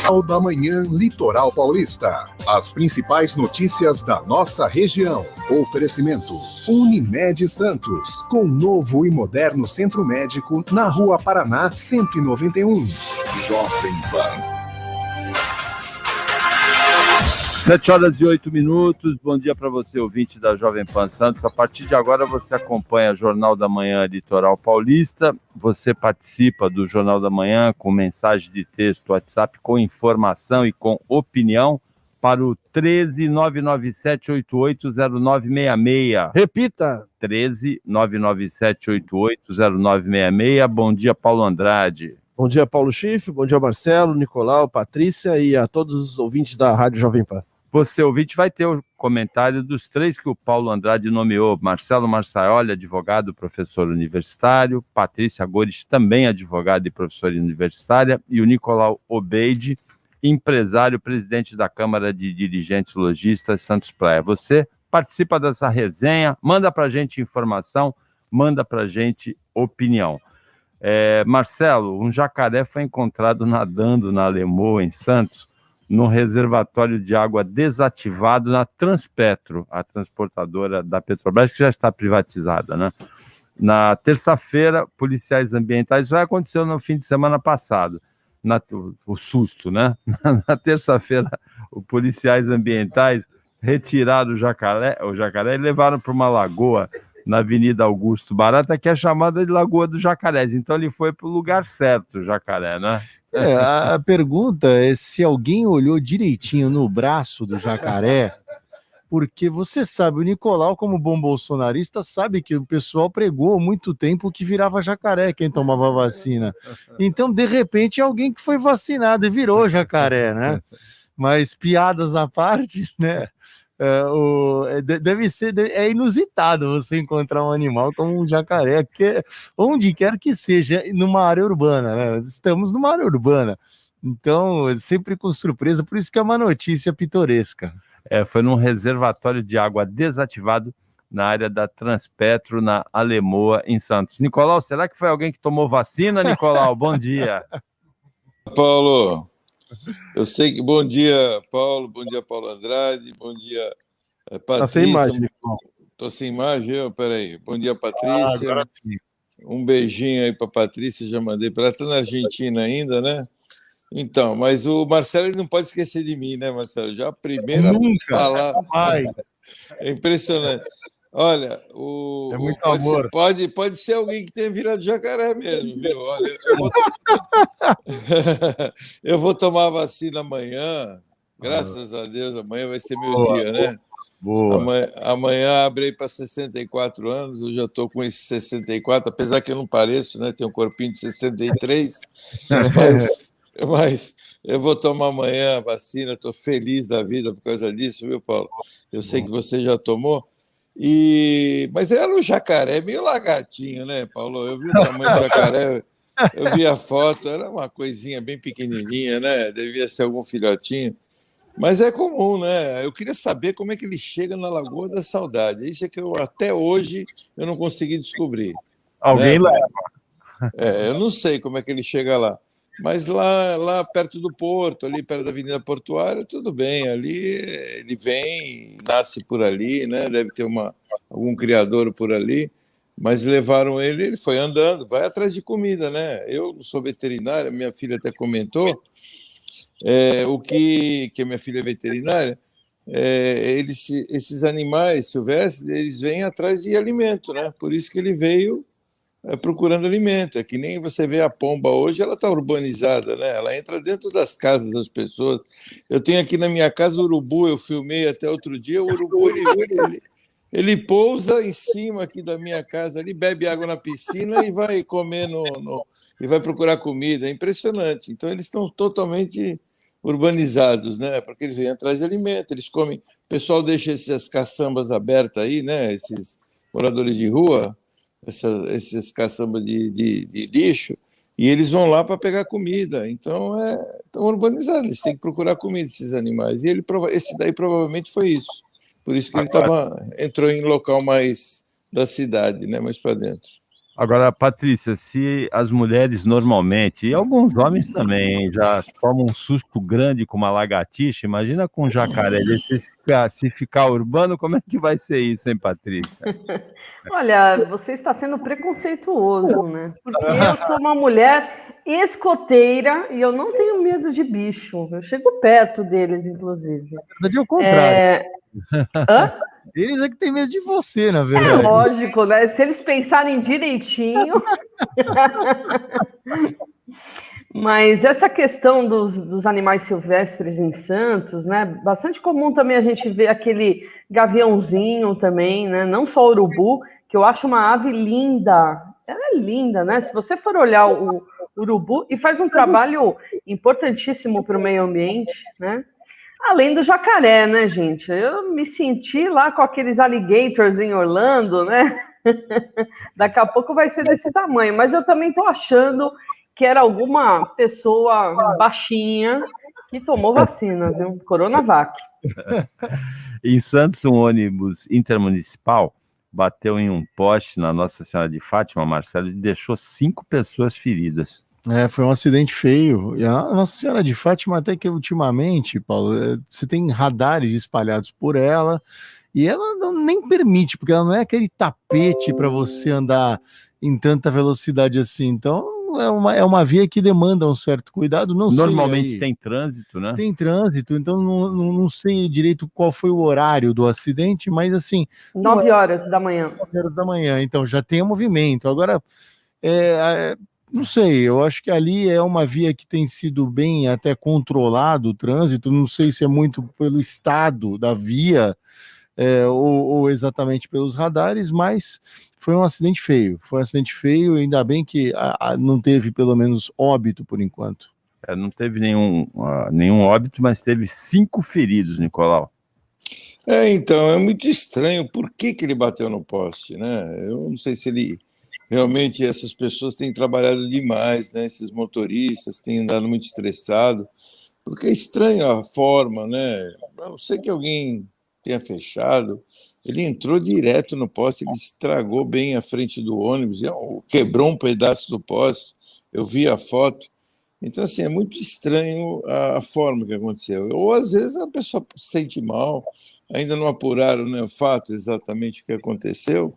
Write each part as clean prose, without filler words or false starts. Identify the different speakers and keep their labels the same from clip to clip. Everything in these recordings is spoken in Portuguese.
Speaker 1: Jornal da Manhã Litoral Paulista. As principais notícias da nossa região. Oferecimento Unimed Santos, com novo e moderno centro médico na Rua Paraná 191. Jovem Pan.
Speaker 2: 7h08. Bom dia para você, ouvinte da Jovem Pan Santos. A partir de agora você acompanha o Jornal da Manhã Litoral Paulista. Você participa do Jornal da Manhã com mensagem de texto, WhatsApp, com informação e com opinião para o 13997880966.
Speaker 3: Repita!
Speaker 2: 13997880966. Bom dia, Paulo Andrade.
Speaker 3: Bom dia, Paulo Schiff. Bom dia, Marcelo, Nicolau, Patrícia e a todos os ouvintes da Rádio Jovem Pan.
Speaker 2: Você, ouvinte, vai ter o comentário dos três que o Paulo Andrade nomeou. Marcelo Marçaioli, advogado, professor universitário. Patrícia Gores, também advogada e professora universitária. E o Nicolau Obeide, empresário, presidente da Câmara de Dirigentes Lojistas Santos Praia. Você participa dessa resenha, manda pra gente informação, manda pra gente opinião. Marcelo, um jacaré foi encontrado nadando na Alemoa, em Santos, num reservatório de água desativado na Transpetro, a transportadora da Petrobras, que já está privatizada, né? Na terça-feira, policiais ambientais, isso aconteceu no fim de semana passado, o susto, né? Na terça-feira, os policiais ambientais retiraram o jacaré e levaram para uma lagoa na Avenida Augusto Barata, que é chamada de Lagoa dos Jacarés. Então ele foi para o lugar certo, o jacaré, né?
Speaker 3: A pergunta é se alguém olhou direitinho no braço do jacaré, porque você sabe, o Nicolau, como bom bolsonarista, sabe que o pessoal pregou há muito tempo que virava jacaré quem tomava vacina. Então, de repente, alguém que foi vacinado e virou jacaré, né? Mas piadas à parte, né? É inusitado você encontrar um animal como um jacaré, que onde quer que seja, numa área urbana, né? Estamos numa área urbana, então sempre com surpresa, por isso que é uma notícia pitoresca.
Speaker 2: Foi num reservatório de água desativado na área da Transpetro, na Alemoa, em Santos. Nicolau, será que foi alguém que tomou vacina, Nicolau? Bom dia.
Speaker 4: Paulo, eu sei que... Bom dia, Paulo. Bom dia, Paulo Andrade. Bom dia, Patrícia.
Speaker 3: Tá sem imagem, Nicolau.
Speaker 4: Tô sem imagem? Peraí. Bom dia, Patrícia.
Speaker 3: Agora sim.
Speaker 4: Um beijinho aí para Patrícia, já mandei para ela. Tá na Argentina ainda, né? Então, mas o Marcelo ele não pode esquecer de mim, né, Marcelo? Já a primeira palavra... É impressionante. Olha,
Speaker 3: é muito amor.
Speaker 4: Pode ser alguém que tenha virado jacaré mesmo, viu? Olha, eu vou tomar a vacina amanhã, graças a Deus, amanhã vai ser meu dia, né?
Speaker 3: Boa.
Speaker 4: Amanhã abre aí para 64 anos, eu já estou com esses 64, apesar que eu não pareço, né? Tenho um corpinho de 63, mas eu vou tomar amanhã a vacina, estou feliz da vida por causa disso, viu, Paulo? Eu sei que você já tomou. Mas era um jacaré, meio lagartinho, né, Paulo? Eu vi o tamanho do jacaré, eu vi a foto, era uma coisinha bem pequenininha, né? Devia ser algum filhotinho. Mas é comum, né? Eu queria saber como é que ele chega na Lagoa da Saudade. Isso é que até hoje eu não consegui descobrir.
Speaker 2: Alguém leva.
Speaker 4: Eu não sei como é que ele chega lá. Mas lá perto do porto, ali perto da Avenida Portuária, tudo bem. Ali ele vem, nasce por ali, né? Deve ter algum criador por ali. Mas levaram ele foi andando, vai atrás de comida, né? Eu não sou veterinária, minha filha até comentou. Que a minha filha é veterinária, esses animais silvestres, eles vêm atrás de alimento, né? Por isso que ele veio procurando alimento. É que nem você vê a pomba hoje, ela está urbanizada, né? Ela entra dentro das casas das pessoas. Eu tenho aqui na minha casa o urubu, eu filmei até outro dia, o urubu ele pousa em cima aqui da minha casa, ali bebe água na piscina e vai comer e vai procurar comida. É impressionante. Então eles estão totalmente urbanizados, né? Porque eles vêm atrás de alimento, eles comem. O pessoal deixa essas caçambas abertas aí, né? Esses moradores de rua, esses caçambas de lixo, e eles vão lá para pegar comida. Então, estão urbanizados, eles têm que procurar comida, esses animais. E esse daí provavelmente foi isso. Por isso que ele entrou em local mais da cidade, né? Mais para dentro.
Speaker 2: Agora, Patrícia, se as mulheres normalmente, e alguns homens também, já tomam um susto grande com uma lagartixa, imagina com um jacaré desse, se ficar urbano, como é que vai ser isso, hein, Patrícia?
Speaker 5: Olha, você está sendo preconceituoso, né? Porque eu sou uma mulher escoteira e eu não tenho medo de bicho. Eu chego perto deles, inclusive.
Speaker 3: Na verdade é o contrário.
Speaker 5: Hã?
Speaker 3: Eles é que têm medo de você, na
Speaker 5: É
Speaker 3: verdade.
Speaker 5: lógico, né? Se eles pensarem direitinho. Mas essa questão dos animais silvestres em Santos, né? Bastante comum também a gente ver aquele gaviãozinho também, né? Não só o urubu, que eu acho uma ave linda. Ela é linda, né? Se você for olhar o urubu, e faz um trabalho importantíssimo para o meio ambiente, né? Além do jacaré, né, gente? Eu me senti lá com aqueles alligators em Orlando, né? Daqui a pouco vai ser desse tamanho, mas eu também estou achando que era alguma pessoa baixinha que tomou vacina, viu? Coronavac.
Speaker 2: Em Santos, um ônibus intermunicipal bateu em um poste na Nossa Senhora de Fátima, Marcelo, e deixou 5 pessoas feridas.
Speaker 3: Foi um acidente feio. E a Nossa Senhora de Fátima, até que ultimamente, Paulo, você tem radares espalhados por ela, e ela nem permite, porque ela não é aquele tapete para você andar em tanta velocidade assim. Então, é uma via que demanda um certo cuidado.
Speaker 2: Normalmente
Speaker 3: sei,
Speaker 2: tem trânsito, né?
Speaker 3: Tem trânsito, então não sei direito qual foi o horário do acidente, mas assim...
Speaker 5: 9 horas da manhã.
Speaker 3: 9 horas da manhã, então já tem movimento. Agora, não sei, eu acho que ali é uma via que tem sido bem até controlado o trânsito, não sei se é muito pelo estado da via, ou exatamente pelos radares, mas foi um acidente feio, ainda bem que não teve pelo menos óbito por enquanto.
Speaker 2: Não teve nenhum óbito, mas teve 5 feridos, Nicolau.
Speaker 4: Então, é muito estranho por que ele bateu no poste, né? Eu não sei se ele... Realmente, essas pessoas têm trabalhado demais, né? Esses motoristas têm andado muito estressados, porque é estranho a forma, né? A não ser que alguém tenha fechado. Ele entrou direto no poste, ele estragou bem a frente do ônibus, quebrou um pedaço do poste, eu vi a foto. Então, assim, é muito estranho a forma que aconteceu. Ou, às vezes, a pessoa se sente mal, ainda não apuraram, né, o fato exatamente o que aconteceu,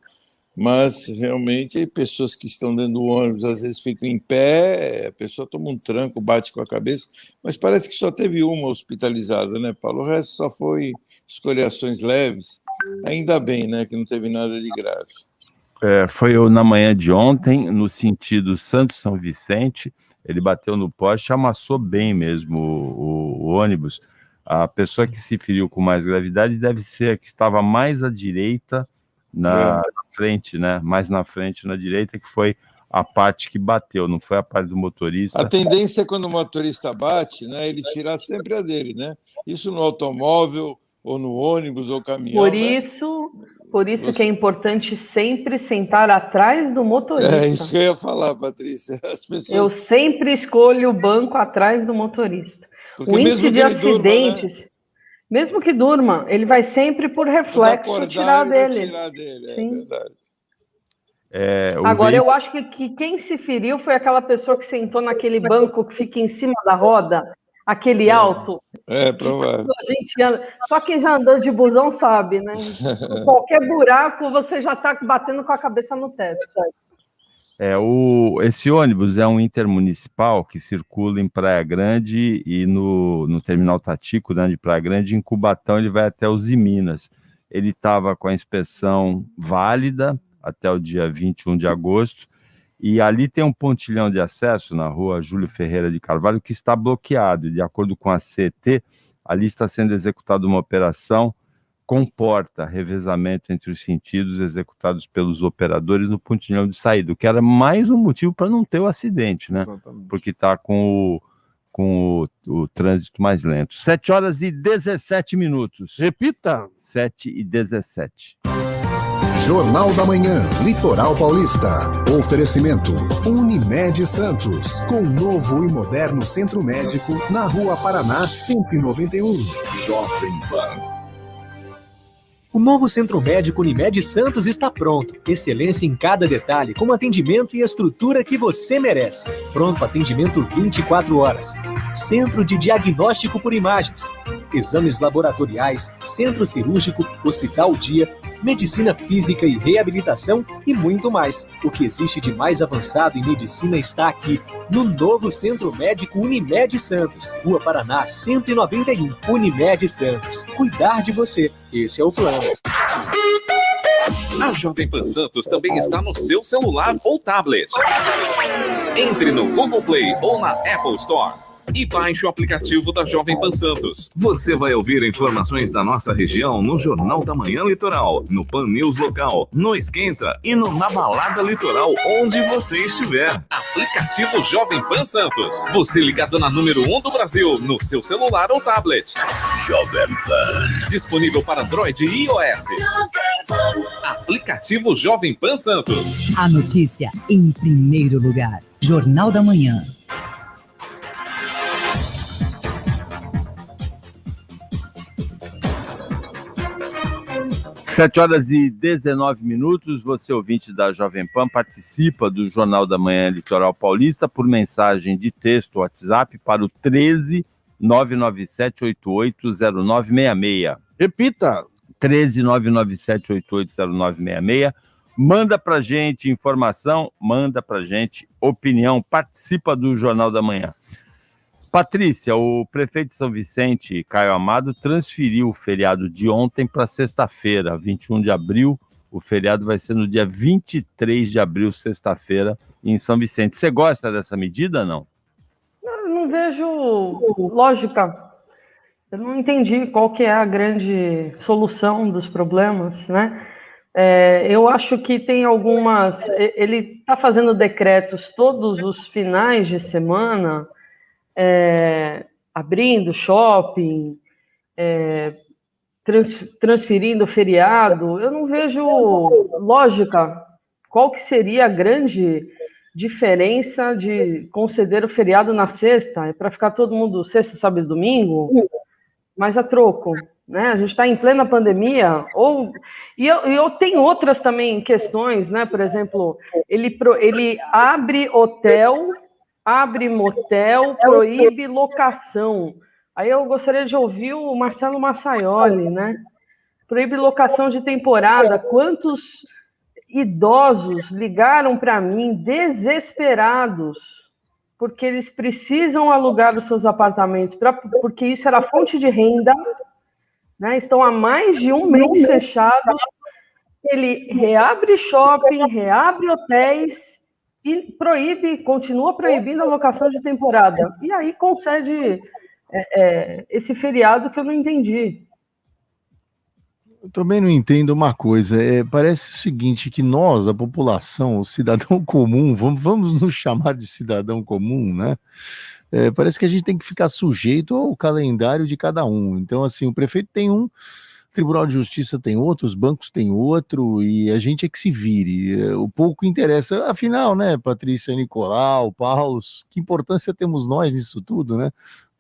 Speaker 4: mas realmente pessoas que estão dentro do ônibus às vezes ficam em pé, a pessoa toma um tranco, bate com a cabeça, mas parece que só teve uma hospitalizada, né, Paulo? O resto só foi escoriações leves, ainda bem, né, que não teve nada de grave.
Speaker 2: Foi na manhã de ontem, no sentido Santos-São Vicente, ele bateu no poste, amassou bem mesmo o ônibus. A pessoa que se feriu com mais gravidade deve ser a que estava mais à direita, na frente, né? Mais na frente, na direita, que foi a parte que bateu, não foi a parte do motorista.
Speaker 4: A tendência é quando o motorista bate, né, ele tirar sempre a dele, né? Isso no automóvel, ou no ônibus, ou caminhão.
Speaker 5: Por isso que é importante sempre sentar atrás do motorista.
Speaker 4: É isso que eu ia falar, Patrícia.
Speaker 5: Eu sempre escolho o banco atrás do motorista.
Speaker 4: Porque
Speaker 5: o índice de acidentes...
Speaker 4: Durma, né?
Speaker 5: Mesmo que durma, ele vai sempre, por reflexo, tirar dele.
Speaker 4: Sim.
Speaker 5: É verdade. Agora, eu acho que quem se feriu foi aquela pessoa que sentou naquele banco que fica em cima da roda, aquele alto.
Speaker 4: Provável.
Speaker 5: Só quem já andou de busão sabe, né? Qualquer buraco, você já está batendo com a cabeça no teto.
Speaker 2: Esse ônibus é um intermunicipal que circula em Praia Grande e no terminal Tatico, né, de Praia Grande, em Cubatão ele vai até os Minas. Ele estava com a inspeção válida até o dia 21 de agosto, e ali tem um pontilhão de acesso na rua Júlio Ferreira de Carvalho que está bloqueado. De acordo com a CET, ali está sendo executada uma operação comporta revezamento entre os sentidos executados pelos operadores no pontilhão de saída, o que era mais um motivo para não ter o acidente, né? Exatamente. Porque está com o trânsito mais lento. 7 horas e 17 minutos.
Speaker 3: Repita!
Speaker 2: 7h17.
Speaker 1: Jornal da Manhã, Litoral Paulista. Oferecimento Unimed Santos, com novo e moderno centro médico na Rua Paraná 191. Jovem Pan.
Speaker 6: O novo Centro Médico Unimed Santos está pronto. Excelência em cada detalhe, com atendimento e estrutura que você merece. Pronto atendimento 24 horas. Centro de Diagnóstico por Imagens. Exames laboratoriais, centro cirúrgico, hospital dia, medicina física e reabilitação e muito mais. O que existe de mais avançado em medicina está aqui, no novo Centro Médico Unimed Santos. Rua Paraná, 191. Unimed Santos. Cuidar de você. Esse é o plano.
Speaker 7: A Jovem Pan Santos também está no seu celular ou tablet. Entre no Google Play ou na Apple Store e baixe o aplicativo da Jovem Pan Santos. Você vai ouvir informações da nossa região no Jornal da Manhã Litoral, no Pan News Local, no Esquenta e no Na Balada Litoral, onde você estiver. Aplicativo Jovem Pan Santos. Você ligado na número 1 do Brasil, no seu celular ou tablet. Jovem Pan. Disponível para Android e iOS. Aplicativo Jovem Pan Santos.
Speaker 8: A notícia em primeiro lugar. Jornal da Manhã.
Speaker 2: 7h19, você ouvinte da Jovem Pan participa do Jornal da Manhã Litoral Paulista por mensagem de texto WhatsApp para o 13 997880966.
Speaker 3: Repita!
Speaker 2: 13 997880966. Manda pra gente informação, manda pra gente opinião, participa do Jornal da Manhã. Patrícia, o prefeito de São Vicente, Caio Amado, transferiu o feriado de ontem para sexta-feira, 21 de abril. O feriado vai ser no dia 23 de abril, sexta-feira, em São Vicente. Você gosta dessa medida, não?
Speaker 5: Eu não vejo lógica. Eu não entendi qual que é a grande solução dos problemas, né? Eu acho que tem algumas... Ele está fazendo decretos todos os finais de semana... abrindo shopping, transferindo feriado. Eu não vejo lógica. Qual que seria a grande diferença de conceder o feriado na sexta? É para ficar todo mundo sexta, sábado e domingo? Mas a troco, né? A gente está em plena pandemia. E eu tenho outras também questões, né? Por exemplo, ele abre hotel... abre motel, proíbe locação. Aí eu gostaria de ouvir o Marcelo Massaioli, né? Proíbe locação de temporada. Quantos idosos ligaram para mim desesperados porque eles precisam alugar os seus apartamentos, porque isso era fonte de renda, né? Estão há mais de um mês fechados. Ele reabre shopping, reabre hotéis e continua proibindo a locação de temporada. E aí concede esse feriado que eu não entendi.
Speaker 3: Eu também não entendo uma coisa. Parece o seguinte, que nós, a população, o cidadão comum, vamos nos chamar de cidadão comum, né? Parece que a gente tem que ficar sujeito ao calendário de cada um. Então, assim, o prefeito tem um, o Tribunal de Justiça tem outro, os bancos têm outro, e a gente é que se vire. O pouco interessa, afinal, né, Patrícia, Nicolau, Paulo, que importância temos nós nisso tudo, né?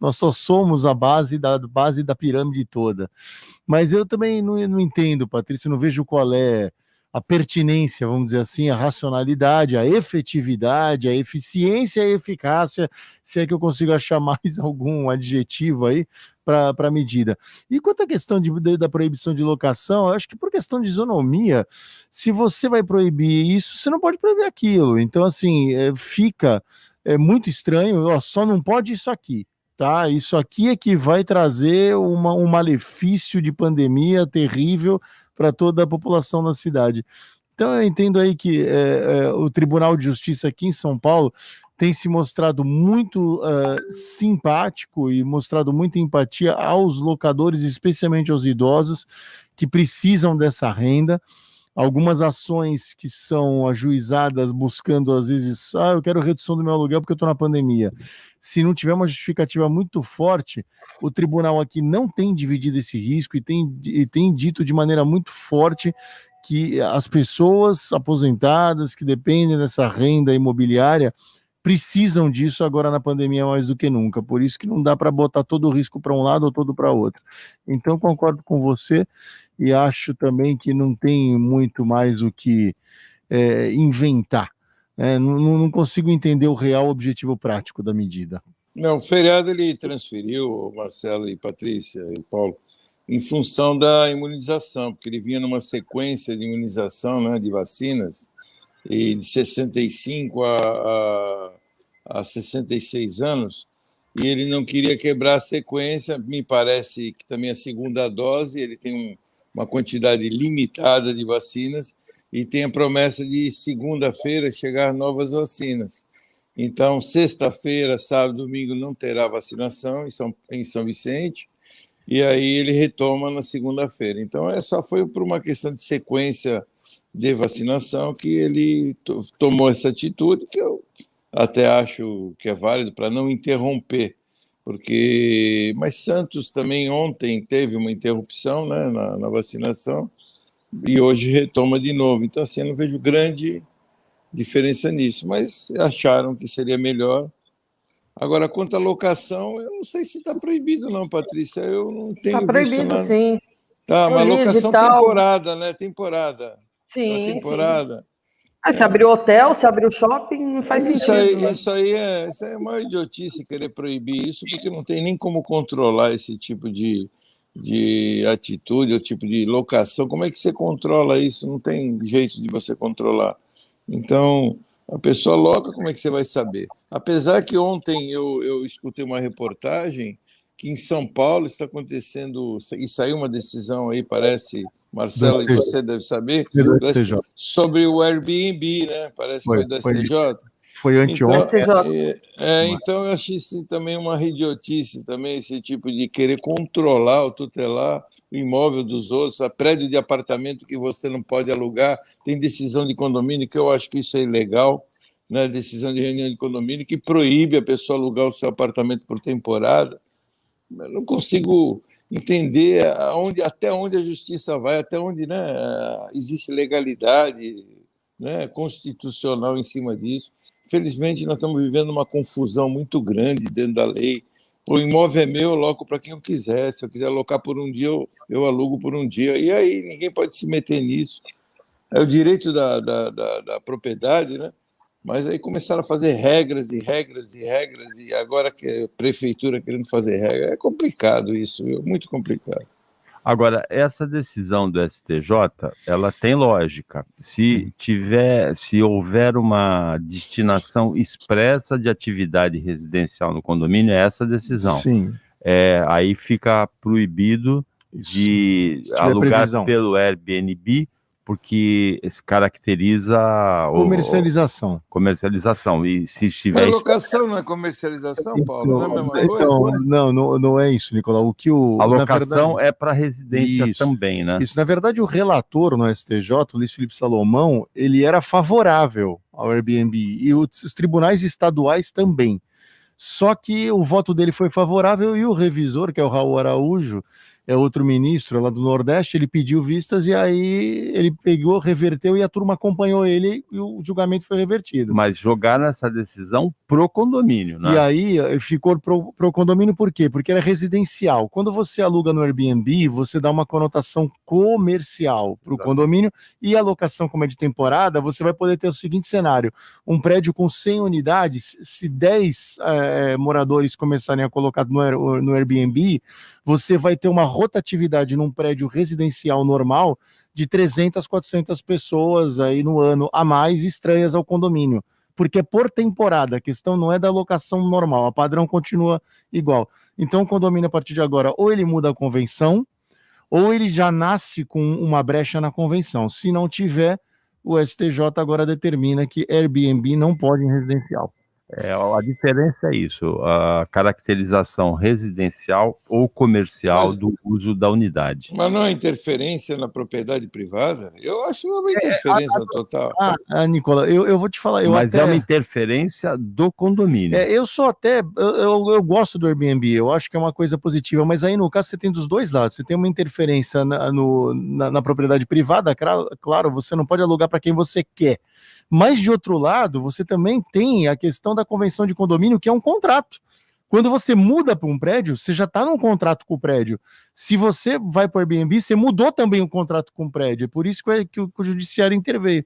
Speaker 3: Nós só somos a base da pirâmide toda. Mas eu também não entendo, Patrícia, não vejo qual é a pertinência, vamos dizer assim, a racionalidade, a efetividade, a eficiência e a eficácia, se é que eu consigo achar mais algum adjetivo aí para a medida. E quanto à questão da proibição de locação, eu acho que por questão de isonomia, se você vai proibir isso, você não pode proibir aquilo. Então, assim, fica muito estranho, só não pode isso aqui. Tá? Isso aqui é que vai trazer um malefício de pandemia terrível para toda a população da cidade. Então eu entendo aí que o Tribunal de Justiça aqui em São Paulo tem se mostrado muito simpático e mostrado muita empatia aos locadores, especialmente aos idosos que precisam dessa renda. Algumas ações que são ajuizadas buscando, às vezes, eu quero redução do meu aluguel porque eu estou na pandemia. Se não tiver uma justificativa muito forte, o tribunal aqui não tem dividido esse risco e tem dito de maneira muito forte que as pessoas aposentadas que dependem dessa renda imobiliária precisam disso agora na pandemia mais do que nunca. Por isso que não dá para botar todo o risco para um lado ou todo para outro. Então, concordo com você e acho também que não tem muito mais o que inventar. Não consigo entender o real objetivo prático da medida.
Speaker 4: Não, o feriado ele transferiu, Marcelo e Patrícia e Paulo, em função da imunização, porque ele vinha numa sequência de imunização, né, de vacinas, e de 65 a 66 anos, e ele não queria quebrar a sequência. Me parece que também a segunda dose, ele tem uma quantidade limitada de vacinas e tem a promessa de segunda-feira chegar novas vacinas. Então, sexta-feira, sábado, domingo não terá vacinação em São Vicente, e aí ele retoma na segunda-feira. Então, essa foi por uma questão de sequência de vacinação que ele tomou essa atitude, que eu até acho que é válido para não interromper, mas Santos também ontem teve uma interrupção, né, na vacinação, e hoje retoma de novo. Então, assim, eu não vejo grande diferença nisso, mas acharam que seria melhor. Agora, quanto à locação, eu não sei se está proibido, não, Patrícia. Eu não tenho
Speaker 5: visto. Está proibido, sim.
Speaker 4: Tá, uma locação temporada, né? Temporada.
Speaker 5: Sim.
Speaker 4: Temporada.
Speaker 5: Se abrir o hotel, se abrir o shopping, não faz sentido.
Speaker 4: Isso aí é uma idiotice querer proibir isso, porque não tem nem como controlar esse tipo de atitude, o tipo de locação. Como é que você controla isso? Não tem jeito de você controlar. Então, a pessoa loca, como é que você vai saber? Apesar que ontem eu escutei uma reportagem que em São Paulo está acontecendo, e saiu uma decisão aí, parece, Marcelo, e você deve saber, sobre o Airbnb, né? Parece que foi do STJ.
Speaker 3: Foi anteontem.
Speaker 4: Então, eu achei isso também uma idiotice, também, esse tipo de querer controlar ou tutelar o imóvel dos outros, a prédio de apartamento que você não pode alugar, tem decisão de condomínio, que eu acho que isso é ilegal, né? Decisão de reunião de condomínio que proíbe a pessoa alugar o seu apartamento por temporada. Eu não consigo entender até onde a justiça vai, até onde, né, existe legalidade, né, constitucional em cima disso. Infelizmente, nós estamos vivendo uma confusão muito grande dentro da lei. O imóvel é meu, eu aloco para quem eu quiser. Se eu quiser alocar por um dia, eu alugo por um dia. E aí ninguém pode se meter nisso. É o direito da propriedade, né? Mas aí começaram a fazer regras e regras e regras, e agora que a prefeitura querendo fazer regra, é complicado isso, viu? Muito complicado.
Speaker 2: Agora, essa decisão do STJ, ela tem lógica. Se houver uma destinação expressa de atividade residencial no condomínio, é essa decisão.
Speaker 3: Sim.
Speaker 2: Aí fica proibido de alugar pelo Airbnb, porque se caracteriza comercialização. E se estiver
Speaker 4: locação não é comercialização, Paulo? Não é a mesma coisa?
Speaker 3: Não é isso, Nicolau.
Speaker 2: A locação é para residência também, né?
Speaker 3: Isso, na verdade, o relator no STJ, o Luiz Felipe Salomão, ele era favorável ao Airbnb e os tribunais estaduais também. Só que o voto dele foi favorável e o revisor, que é o Raul Araújo, é outro ministro lá do Nordeste, ele pediu vistas e aí ele pegou, reverteu e a turma acompanhou ele e o julgamento foi revertido.
Speaker 2: Mas jogaram essa decisão pro condomínio, né?
Speaker 3: E aí ficou pro condomínio por quê? Porque era residencial. Quando você aluga no Airbnb, você dá uma conotação comercial pro condomínio e a locação, como é de temporada, você vai poder ter o seguinte cenário: um prédio com 100 unidades, se 10 moradores começarem a colocar no Airbnb, você vai ter uma rotatividade num prédio residencial normal de 300, 400 pessoas aí no ano a mais estranhas ao condomínio, porque é por temporada, a questão não é da locação normal, a padrão continua igual. Então o condomínio a partir de agora ou ele muda a convenção, ou ele já nasce com uma brecha na convenção. Se não tiver, o STJ agora determina que Airbnb não pode em residencial.
Speaker 2: A diferença é isso, a caracterização residencial ou comercial do uso da unidade.
Speaker 4: Mas não é interferência na propriedade privada? Eu acho uma interferência total.
Speaker 3: Nicola, eu vou te falar...
Speaker 2: Mas é uma interferência do condomínio.
Speaker 3: Eu sou eu gosto do Airbnb, eu acho que é uma coisa positiva, mas aí no caso você tem dos dois lados, você tem uma interferência na propriedade privada, claro, você não pode alugar para quem você quer, Mas, de outro lado, você também tem a questão da convenção de condomínio, que é um contrato. Quando você muda para um prédio, você já está num contrato com o prédio. Se você vai para o Airbnb, você mudou também o contrato com o prédio. É por isso que o judiciário interveio.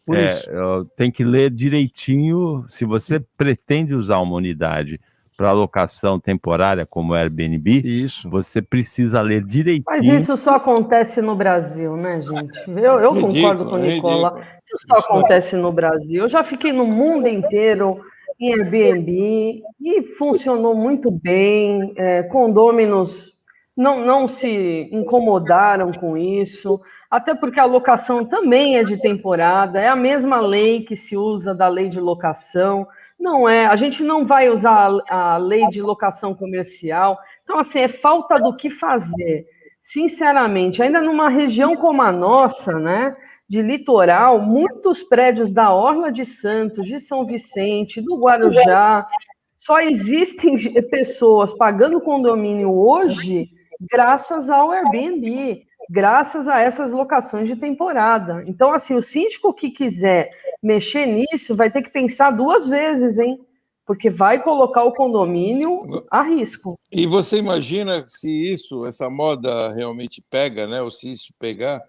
Speaker 3: Por isso.
Speaker 2: Tem que ler direitinho. Se você pretende usar uma unidade para alocação temporária, como o Airbnb, você precisa ler direitinho.
Speaker 5: Mas isso só acontece no Brasil, né, gente? Eu concordo com o Nicola. Isso só acontece no Brasil. Eu já fiquei no mundo inteiro em Airbnb e funcionou muito bem. Condôminos não se incomodaram com isso, até porque a locação também é de temporada, é a mesma lei que se usa da lei de locação. Não é, a gente não vai usar a lei de locação comercial. Então, assim, é falta do que fazer. Sinceramente, ainda numa região como a nossa, né, de litoral, muitos prédios da Orla de Santos, de São Vicente, do Guarujá, só existem pessoas pagando condomínio hoje graças ao Airbnb, graças a essas locações de temporada. Então, assim, o síndico que quiser mexer nisso vai ter que pensar 2 vezes, hein? Porque vai colocar o condomínio a risco.
Speaker 4: E você imagina se essa moda realmente pega, né? Ou se isso pegar,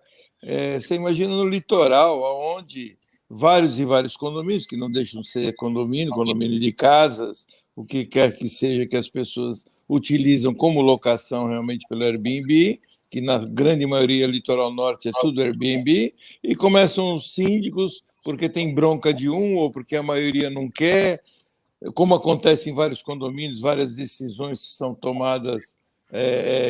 Speaker 4: você imagina no litoral, onde vários e vários condomínios, que não deixam de ser condomínio de casas, o que quer que seja que as pessoas utilizam como locação realmente pelo Airbnb, que na grande maioria litoral norte é tudo Airbnb, e começam os síndicos, porque tem bronca de um ou porque a maioria não quer, como acontece em vários condomínios, várias decisões são tomadas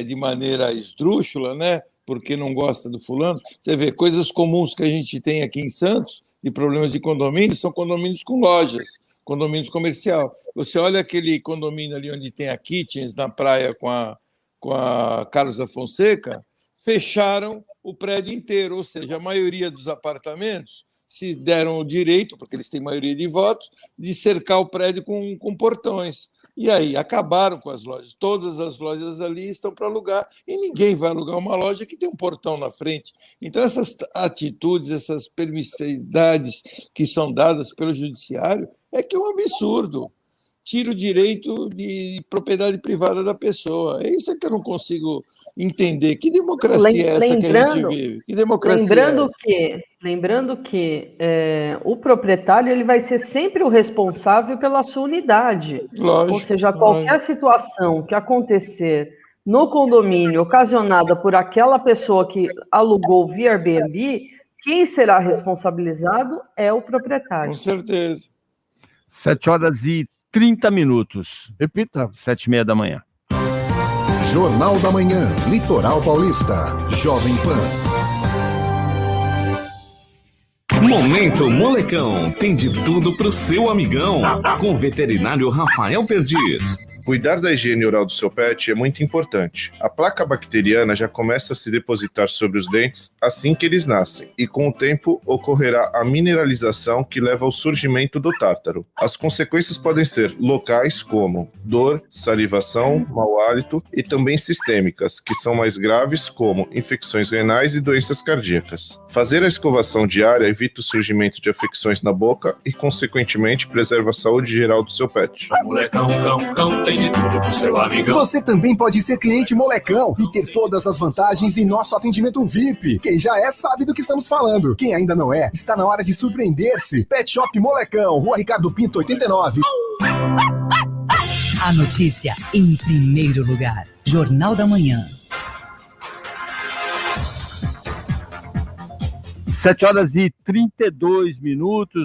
Speaker 4: de maneira esdrúxula, né? Porque não gosta do fulano. Você vê, coisas comuns que a gente tem aqui em Santos, de problemas de condomínios, são condomínios com lojas, condomínios comercial. Você olha aquele condomínio ali onde tem a Kitchens, na praia com a Carlos da Fonseca, fecharam o prédio inteiro, ou seja, a maioria dos apartamentos se deram o direito, porque eles têm maioria de votos, de cercar o prédio com portões. E aí acabaram com as lojas. Todas as lojas ali estão para alugar e ninguém vai alugar uma loja que tem um portão na frente. Então, essas atitudes, essas permissividades que são dadas pelo judiciário é que é um absurdo. Tira o direito de propriedade privada da pessoa. É isso que eu não consigo entender. Que democracia é essa que a gente vive? Que democracia
Speaker 5: Lembrando que o proprietário ele vai ser sempre o responsável pela sua unidade.
Speaker 4: Lógico,
Speaker 5: ou seja, qualquer situação que acontecer no condomínio ocasionada por aquela pessoa que alugou via Airbnb, quem será responsabilizado é o proprietário.
Speaker 4: Com certeza.
Speaker 2: 7h30.
Speaker 3: Repita.
Speaker 2: 7h30 da manhã.
Speaker 1: Jornal da Manhã, Litoral Paulista, Jovem Pan.
Speaker 7: Momento Molecão, tem de tudo pro seu amigão, com o veterinário Rafael Perdiz.
Speaker 9: Cuidar da higiene oral do seu pet é muito importante. A placa bacteriana já começa a se depositar sobre os dentes assim que eles nascem, e com o tempo ocorrerá a mineralização que leva ao surgimento do tártaro. As consequências podem ser locais como dor, salivação, mau hálito e também sistêmicas, que são mais graves como infecções renais e doenças cardíacas. Fazer a escovação diária evita o surgimento de afecções na boca e, consequentemente, preserva a saúde geral do seu pet.
Speaker 10: Molecão, tem de tudo pro seu amigão.
Speaker 1: Você também pode ser cliente Molecão e ter todas as vantagens em nosso atendimento VIP. Quem já é sabe do que estamos falando. Quem ainda não é, está na hora de surpreender-se. Pet Shop Molecão, Rua Ricardo Pinto, 89.
Speaker 8: A notícia em primeiro lugar. Jornal da Manhã.
Speaker 2: 7h32.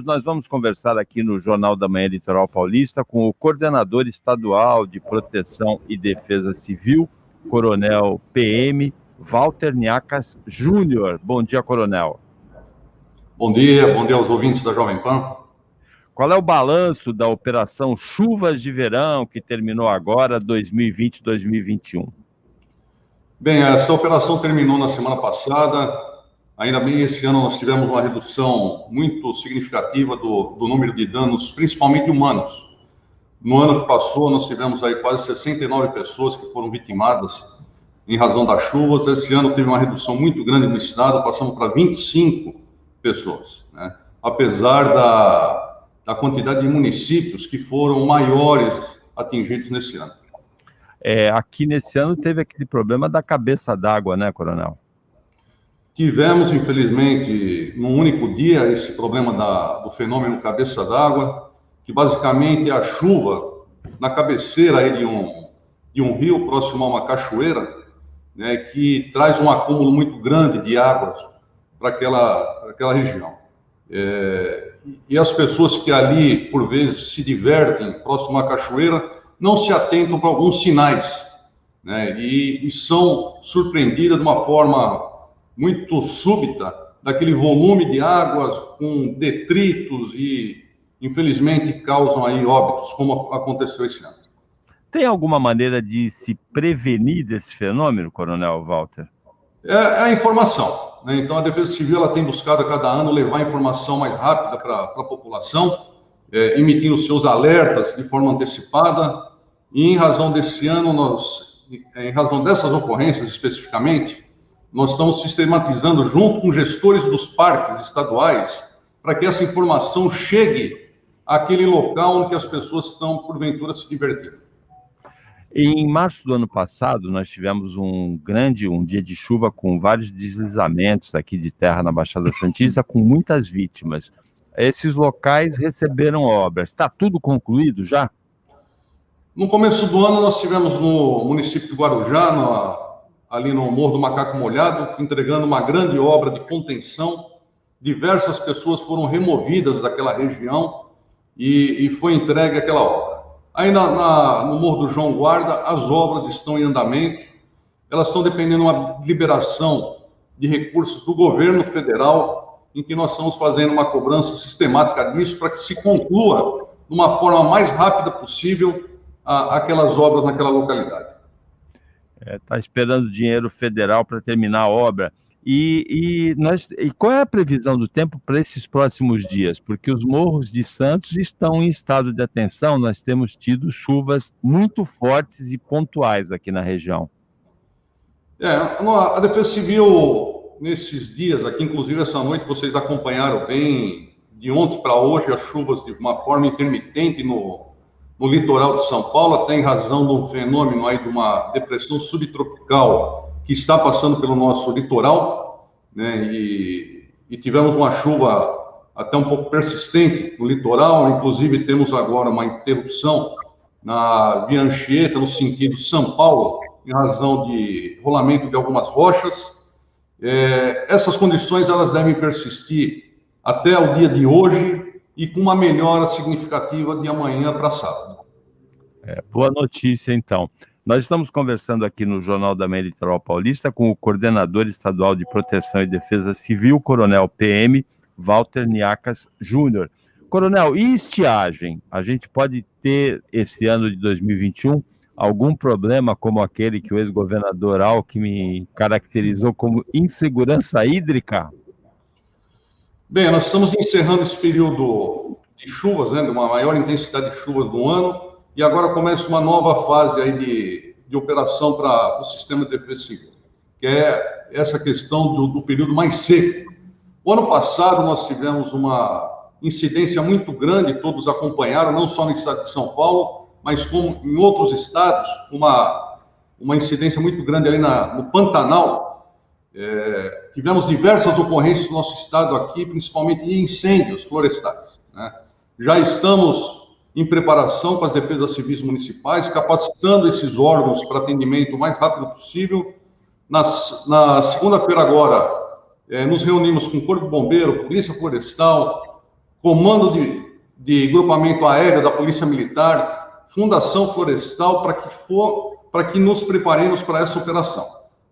Speaker 2: Nós vamos conversar aqui no Jornal da Manhã Litoral Paulista com o coordenador estadual de Proteção e Defesa Civil, Coronel PM Walter Niacas Júnior. Bom dia, Coronel.
Speaker 11: Bom dia aos ouvintes da Jovem Pan.
Speaker 2: Qual é o balanço da Operação Chuvas de Verão, que terminou agora, 2020-2021?
Speaker 11: Bem, essa operação terminou na semana passada. Ainda bem, esse ano nós tivemos uma redução muito significativa do número de danos, principalmente humanos. No ano que passou, nós tivemos aí quase 69 pessoas que foram vitimadas em razão das chuvas. Esse ano teve uma redução muito grande no estado, passamos para 25 pessoas, né? apesar da quantidade de municípios que foram maiores atingidos nesse ano.
Speaker 2: Aqui nesse ano teve aquele problema da cabeça d'água, né, Coronel?
Speaker 11: Tivemos, infelizmente, num único dia, esse problema do fenômeno cabeça d'água, que basicamente é a chuva na cabeceira aí de um rio próximo a uma cachoeira, né, que traz um acúmulo muito grande de águas para aquela região. E as pessoas que ali, por vezes, se divertem próximo à cachoeira, não se atentam para alguns sinais, né, e são surpreendidas de uma forma muito súbita daquele volume de águas com detritos e, infelizmente, causam aí óbitos, como aconteceu esse ano.
Speaker 2: Tem alguma maneira de se prevenir desse fenômeno, Coronel Walter?
Speaker 11: É a informação, né? Então, a Defesa Civil ela tem buscado a cada ano levar informação mais rápida para a população, emitindo seus alertas de forma antecipada, e em razão desse ano, em razão dessas ocorrências especificamente, nós estamos sistematizando junto com gestores dos parques estaduais para que essa informação chegue àquele local onde as pessoas estão, porventura, se divertindo.
Speaker 2: Em março do ano passado, nós tivemos um dia de chuva com vários deslizamentos aqui de terra na Baixada Santista, com muitas vítimas. Esses locais receberam obras. Está tudo concluído já?
Speaker 11: No começo do ano, nós tivemos no município de Guarujá, ali no Morro do Macaco Molhado, entregando uma grande obra de contenção. Diversas pessoas foram removidas daquela região e foi entregue aquela obra. Aí no Morro do João Guarda, as obras estão em andamento, elas estão dependendo de uma liberação de recursos do governo federal, em que nós estamos fazendo uma cobrança sistemática disso para que se conclua de uma forma mais rápida possível aquelas obras naquela localidade.
Speaker 2: Está esperando dinheiro federal para terminar a obra. E qual é a previsão do tempo para esses próximos dias? Porque os morros de Santos estão em estado de atenção, nós temos tido chuvas muito fortes e pontuais aqui na região.
Speaker 11: A Defesa Civil, nesses dias aqui, inclusive essa noite, vocês acompanharam bem, de ontem para hoje, as chuvas de uma forma intermitente no litoral de São Paulo, até em razão de um fenômeno aí de uma depressão subtropical que está passando pelo nosso litoral, né, e tivemos uma chuva até um pouco persistente no litoral, inclusive temos agora uma interrupção na Via Anchieta, no sentido São Paulo, em razão de rolamento de algumas rochas. Essas condições elas devem persistir até o dia de hoje e com uma melhora significativa de amanhã para sábado.
Speaker 2: Boa notícia, então. Nós estamos conversando aqui no Jornal da Manhã Litoral Paulista com o coordenador estadual de Proteção e Defesa Civil, Coronel PM, Walter Niacas Júnior. Coronel, e estiagem? A gente pode ter, esse ano de 2021, algum problema como aquele que o ex-governador Alckmin caracterizou como insegurança hídrica?
Speaker 11: Bem, nós estamos encerrando esse período de chuvas, né, de uma maior intensidade de chuvas do ano, e agora começa uma nova fase aí de operação para o sistema de defesa civil, que é essa questão do período mais seco. O ano passado nós tivemos uma incidência muito grande, todos acompanharam, não só no estado de São Paulo, mas como em outros estados, uma incidência muito grande ali no Pantanal. Tivemos diversas ocorrências no nosso estado aqui, principalmente de incêndios florestais, né? Já estamos em preparação com as defesas civis municipais, capacitando esses órgãos para atendimento o mais rápido possível. Na segunda-feira agora, nos reunimos com o Corpo de Bombeiro, Polícia Florestal, Comando de Grupamento Aéreo da Polícia Militar, Fundação Florestal, para que nos preparemos para essa operação.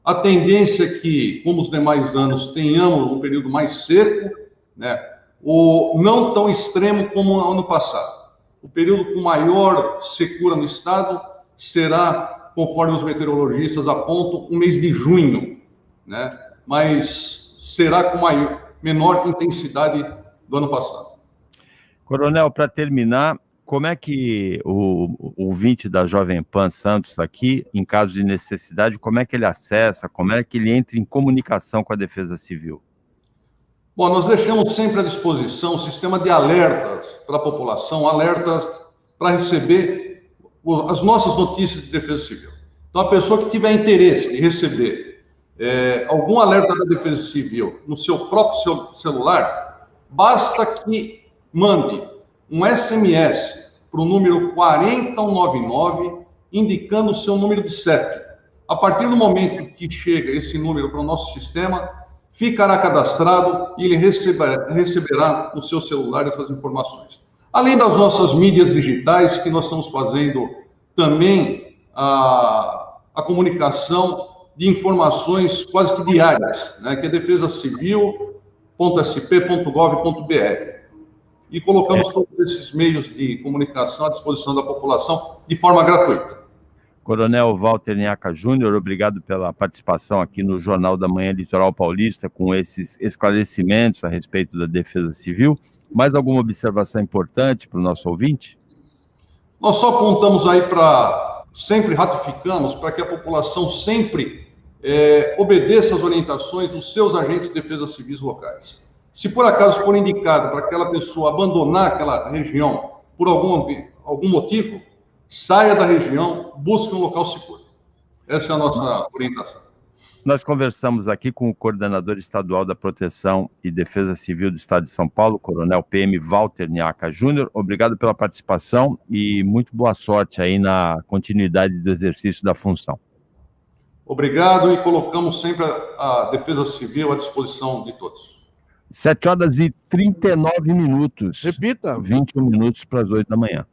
Speaker 11: A tendência é que, como os demais anos, tenhamos um período mais seco, né, ou não tão extremo como o ano passado. O período com maior secura no estado será, conforme os meteorologistas apontam, o mês de junho, né? Mas será com menor intensidade do ano passado.
Speaker 2: Coronel, para terminar, como é que o ouvinte da Jovem Pan Santos aqui, em caso de necessidade, como é que ele acessa, como é que ele entra em comunicação com a Defesa Civil?
Speaker 11: Bom, nós deixamos sempre à disposição um sistema de alertas para a população, alertas para receber as nossas notícias de defesa civil. Então, a pessoa que tiver interesse em receber algum alerta da defesa civil no seu próprio celular, basta que mande um SMS para o número 4099, indicando o seu número de CEP. A partir do momento que chega esse número para o nosso sistema, ficará cadastrado e ele receberá no seu celular essas informações. Além das nossas mídias digitais, que nós estamos fazendo também a comunicação de informações quase que diárias, né, que é defesacivil.sp.gov.br. E colocamos todos esses meios de comunicação à disposição da população de forma gratuita.
Speaker 2: Coronel Walter Nhaca Júnior, obrigado pela participação aqui no Jornal da Manhã Litoral Paulista, com esses esclarecimentos a respeito da defesa civil. Mais alguma observação importante para o nosso ouvinte?
Speaker 11: Nós só apontamos aí sempre ratificamos para que a população sempre obedeça às orientações dos seus agentes de defesa civis locais. Se por acaso for indicado para aquela pessoa abandonar aquela região por algum motivo, saia da região, busque um local seguro. Essa é a nossa orientação.
Speaker 2: Nós conversamos aqui com o coordenador estadual da Proteção e Defesa Civil do Estado de São Paulo, Coronel PM Walter Nhaca Júnior. Obrigado pela participação e muito boa sorte aí na continuidade do exercício da função.
Speaker 11: Obrigado e colocamos sempre a Defesa Civil à disposição de todos.
Speaker 2: 7h39.
Speaker 3: Repita.
Speaker 2: 21 minutos para as 8 da manhã.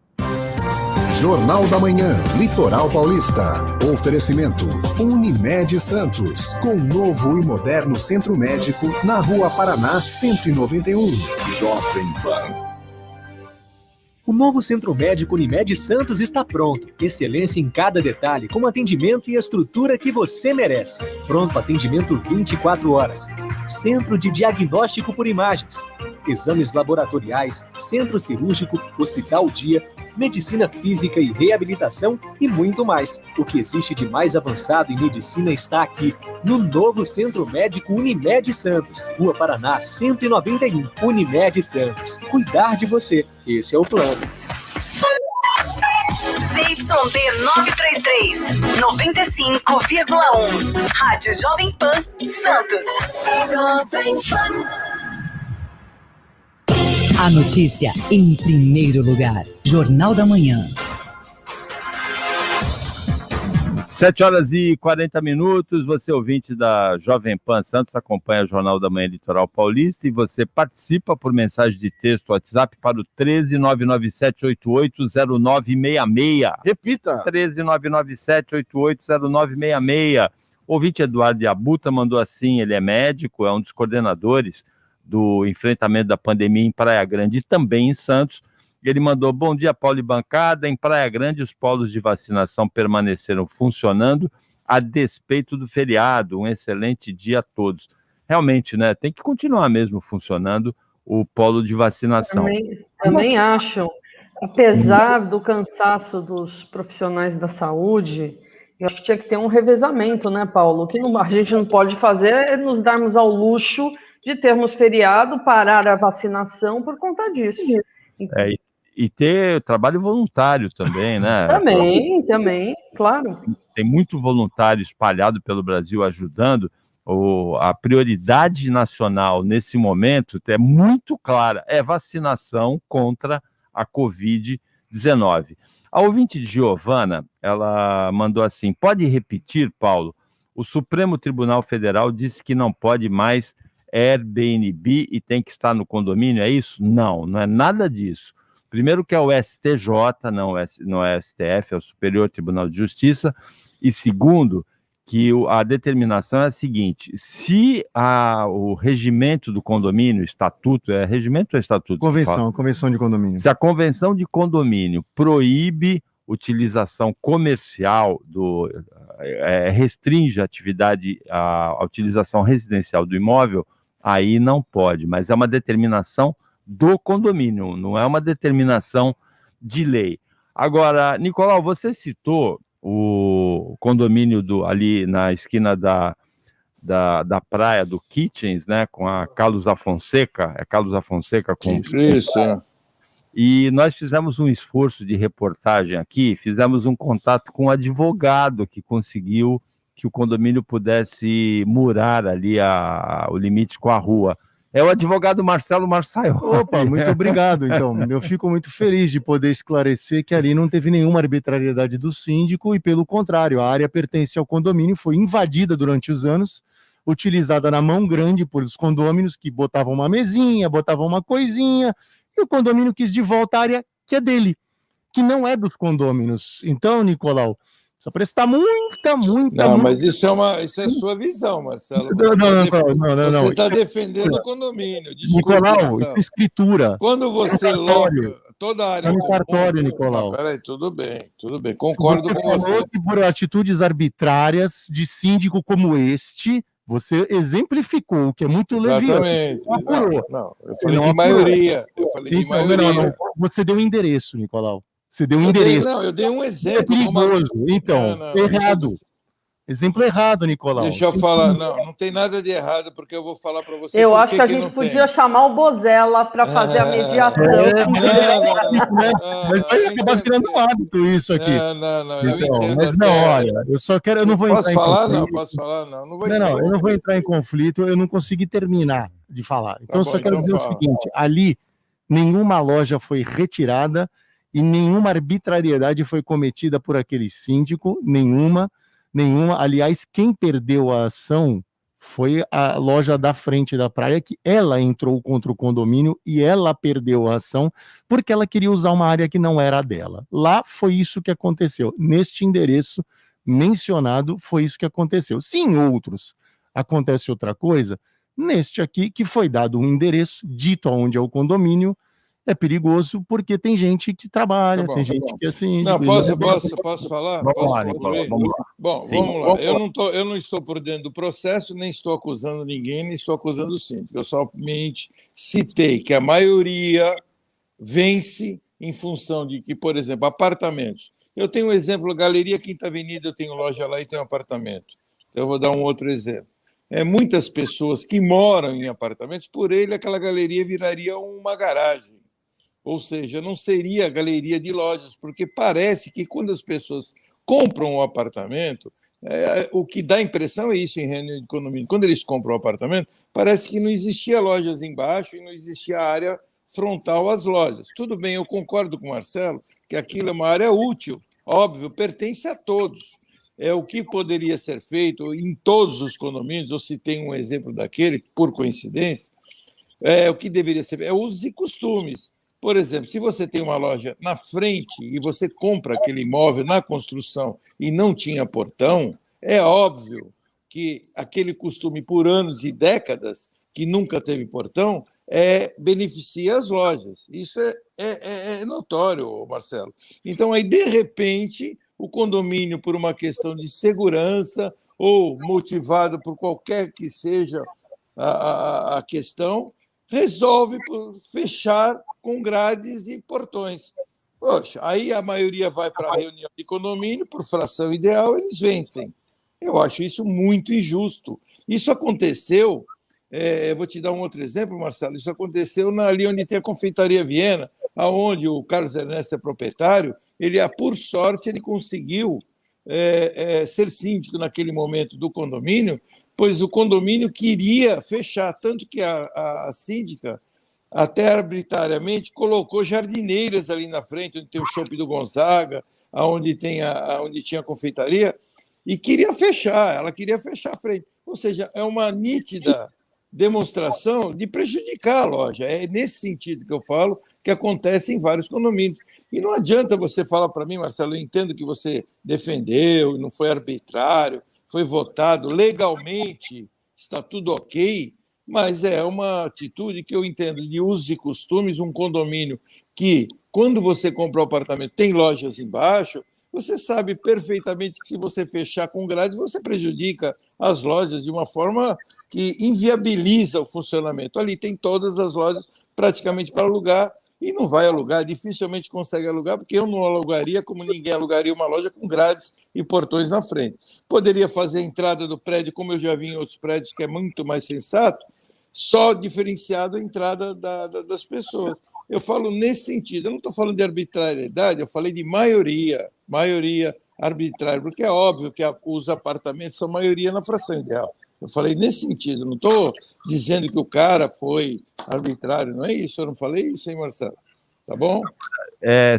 Speaker 1: Jornal da Manhã, Litoral Paulista. Oferecimento Unimed Santos, com novo e moderno centro médico na Rua Paraná 191. Jovem Pan.
Speaker 6: O novo Centro Médico Unimed Santos está pronto. Excelência em cada detalhe, com atendimento e estrutura que você merece. Pronto atendimento 24 horas. Centro de Diagnóstico por Imagens. Exames laboratoriais, centro cirúrgico, hospital dia, medicina física e reabilitação e muito mais. O que existe de mais avançado em medicina está aqui, no novo Centro Médico Unimed Santos, Rua Paraná 191. Unimed Santos. Cuidar de você. Esse é o plano.
Speaker 12: ZYD 933, 95,1. Rádio Jovem Pan, Santos. Jovem Pan.
Speaker 8: A notícia em primeiro lugar. Jornal da Manhã.
Speaker 2: 7h40. Você, ouvinte da Jovem Pan Santos, acompanha o Jornal da Manhã Litoral Paulista e você participa por mensagem de texto WhatsApp para o 13997880966.
Speaker 3: Repita.
Speaker 2: 13997880966. O ouvinte Eduardo Yabuta mandou assim, ele é médico, é um dos coordenadores do enfrentamento da pandemia em Praia Grande e também em Santos. Ele mandou: bom dia, Paulo e bancada. Em Praia Grande, os polos de vacinação permaneceram funcionando a despeito do feriado. Um excelente dia a todos. Realmente, né? Tem que continuar mesmo funcionando o polo de vacinação.
Speaker 5: Também acho. Apesar do cansaço dos profissionais da saúde, eu acho que tinha que ter um revezamento, né, Paulo? O que a gente não pode fazer é nos darmos ao luxo de termos feriado, parar a vacinação por conta disso.
Speaker 2: E ter trabalho voluntário também, né?
Speaker 5: Também, claro.
Speaker 2: Tem muito voluntário espalhado pelo Brasil ajudando. A prioridade nacional nesse momento é muito clara, é vacinação contra a Covid-19. A ouvinte de Giovana, ela mandou assim: pode repetir, Paulo? O Supremo Tribunal Federal disse que não pode mais Airbnb e tem que estar no condomínio, é isso? Não é nada disso. Primeiro que é o STJ, não é STF, é o Superior Tribunal de Justiça, e segundo, que a determinação é a seguinte: se o regimento do condomínio, estatuto, é regimento ou estatuto?
Speaker 3: Convenção de condomínio.
Speaker 2: Se a convenção de condomínio proíbe utilização comercial, restringe a atividade, a utilização residencial do imóvel, aí não pode, mas é uma determinação do condomínio, não é uma determinação de lei. Agora, Nicolau, você citou o condomínio ali na esquina da praia do Kitchens, né, com a Carlos Afonseca, é Carlos Afonseca com...
Speaker 4: Isso, é.
Speaker 2: E nós fizemos um esforço de reportagem aqui, fizemos um contato com um advogado que conseguiu que o condomínio pudesse murar ali o limite com a rua. É o advogado Marcelo Marçaioli.
Speaker 3: Opa, muito obrigado. Então, eu fico muito feliz de poder esclarecer que ali não teve nenhuma arbitrariedade do síndico e, pelo contrário, a área pertence ao condomínio, foi invadida durante os anos, utilizada na mão grande por os condôminos que botavam uma mesinha, botavam uma coisinha, e o condomínio quis de volta a área que é dele, que não é dos condôminos. Então, Nicolau, precisa prestar muita
Speaker 4: Não, mas isso é sua visão, Marcelo. Você está defendendo o condomínio. Desculpa,
Speaker 3: Nicolau,
Speaker 4: Marcelo.
Speaker 3: isso é escritura.
Speaker 4: Quando você loca toda a área...
Speaker 3: no cartório, Nicolau.
Speaker 4: Peraí, tudo bem, concordo com você.
Speaker 3: Que por atitudes arbitrárias de síndico como este, você exemplificou, o que é muito leviano.
Speaker 4: Exatamente. Não, eu falei
Speaker 3: Não
Speaker 4: de
Speaker 3: apurou.
Speaker 4: maioria. Eu falei de maioria.
Speaker 3: Não. Você deu um endereço, Nicolau. Você deu um endereço.
Speaker 4: Eu dei um
Speaker 3: É
Speaker 4: exemplo.
Speaker 3: perigoso. Então,
Speaker 4: Não,
Speaker 3: errado. Exemplo errado, Nicolau.
Speaker 4: Deixa eu falar. Não tem nada de errado, porque eu vou falar para você.
Speaker 5: Eu acho que a gente podia chamar o Bozella para fazer a mediação.
Speaker 3: Mas vai acabar virando um hábito isso aqui.
Speaker 4: Não, eu entendo.
Speaker 3: Mas não, olha, eu não vou entrar em conflito.
Speaker 4: Posso falar? Não.
Speaker 3: Eu não vou entrar em conflito, eu não consegui terminar de falar. Então, eu só quero dizer o seguinte: ali, nenhuma loja foi retirada e nenhuma arbitrariedade foi cometida por aquele síndico, nenhuma. Aliás, quem perdeu a ação foi a loja da frente da praia, que ela entrou contra o condomínio e ela perdeu a ação porque ela queria usar uma área que não era a dela. Lá foi isso que aconteceu. Neste endereço mencionado, foi isso que aconteceu. Se em outros acontece outra coisa, neste aqui, que foi dado um endereço dito aonde é o condomínio, é perigoso porque tem gente que trabalha, tem gente que assim...
Speaker 4: Não, posso falar?
Speaker 2: Vamos lá, Nicolau, vamos lá.
Speaker 4: Bom, vamos lá. Eu não estou por dentro do processo, nem estou acusando ninguém, nem estou acusando o síndico. Eu somente citei que a maioria vence em função de que, por exemplo, apartamentos. Eu tenho um exemplo, Galeria Quinta Avenida, eu tenho loja lá e tenho apartamento. Eu vou dar um outro exemplo. Muitas pessoas que moram em apartamentos, por ele, aquela galeria viraria uma garagem. Ou seja, não seria galeria de lojas, porque parece que quando as pessoas compram um apartamento, o que dá impressão é isso em reunião de condomínio. Quando eles compram um apartamento, parece que não existia lojas embaixo e não existia área frontal às lojas. Tudo bem, eu concordo com o Marcelo que aquilo é uma área útil, óbvio, pertence a todos. O que poderia ser feito em todos os condomínios, eu citei um exemplo daquele, por coincidência, o que deveria ser feito usos e costumes. Por exemplo, se você tem uma loja na frente e você compra aquele imóvel na construção e não tinha portão, é óbvio que aquele costume por anos e décadas, que nunca teve portão, beneficia as lojas. Isso é notório, Marcelo. Então, aí, de repente, o condomínio, por uma questão de segurança ou motivado por qualquer que seja a questão, resolve fechar com grades e portões. Poxa, aí a maioria vai para a reunião de condomínio, por fração ideal, eles vencem. Eu acho isso muito injusto. Isso aconteceu, vou te dar um outro exemplo, Marcelo, isso aconteceu ali onde tem a Confeitaria Viena, onde o Carlos Ernesto é proprietário, por sorte, ele conseguiu ser síndico naquele momento do condomínio, pois o condomínio queria fechar, tanto que a síndica, até arbitrariamente, colocou jardineiras ali na frente, onde tem o Shopping do Gonzaga, onde tinha a confeitaria, e queria fechar, ela queria fechar a frente. Ou seja, é uma nítida demonstração de prejudicar a loja. É nesse sentido que eu falo que acontece em vários condomínios. E não adianta você falar para mim, Marcelo, eu entendo que você defendeu, não foi arbitrário, foi votado legalmente, está tudo ok, mas é uma atitude que eu entendo de usos e costumes, um condomínio que, quando você compra um apartamento, tem lojas embaixo, você sabe perfeitamente que se você fechar com grade, você prejudica as lojas de uma forma que inviabiliza o funcionamento. Ali tem todas as lojas praticamente para alugar e não vai alugar, dificilmente consegue alugar, porque eu não alugaria como ninguém alugaria uma loja com grades e portões na frente. Poderia fazer a entrada do prédio, como eu já vi em outros prédios, que é muito mais sensato, só diferenciado a entrada das pessoas. Eu falo nesse sentido, eu não estou falando de arbitrariedade, eu falei de maioria arbitrária, porque é óbvio que os apartamentos são maioria na fração ideal. Eu falei nesse sentido, não estou dizendo que o cara foi arbitrário, não é isso? Eu não falei isso, hein, Marcelo? Tá bom?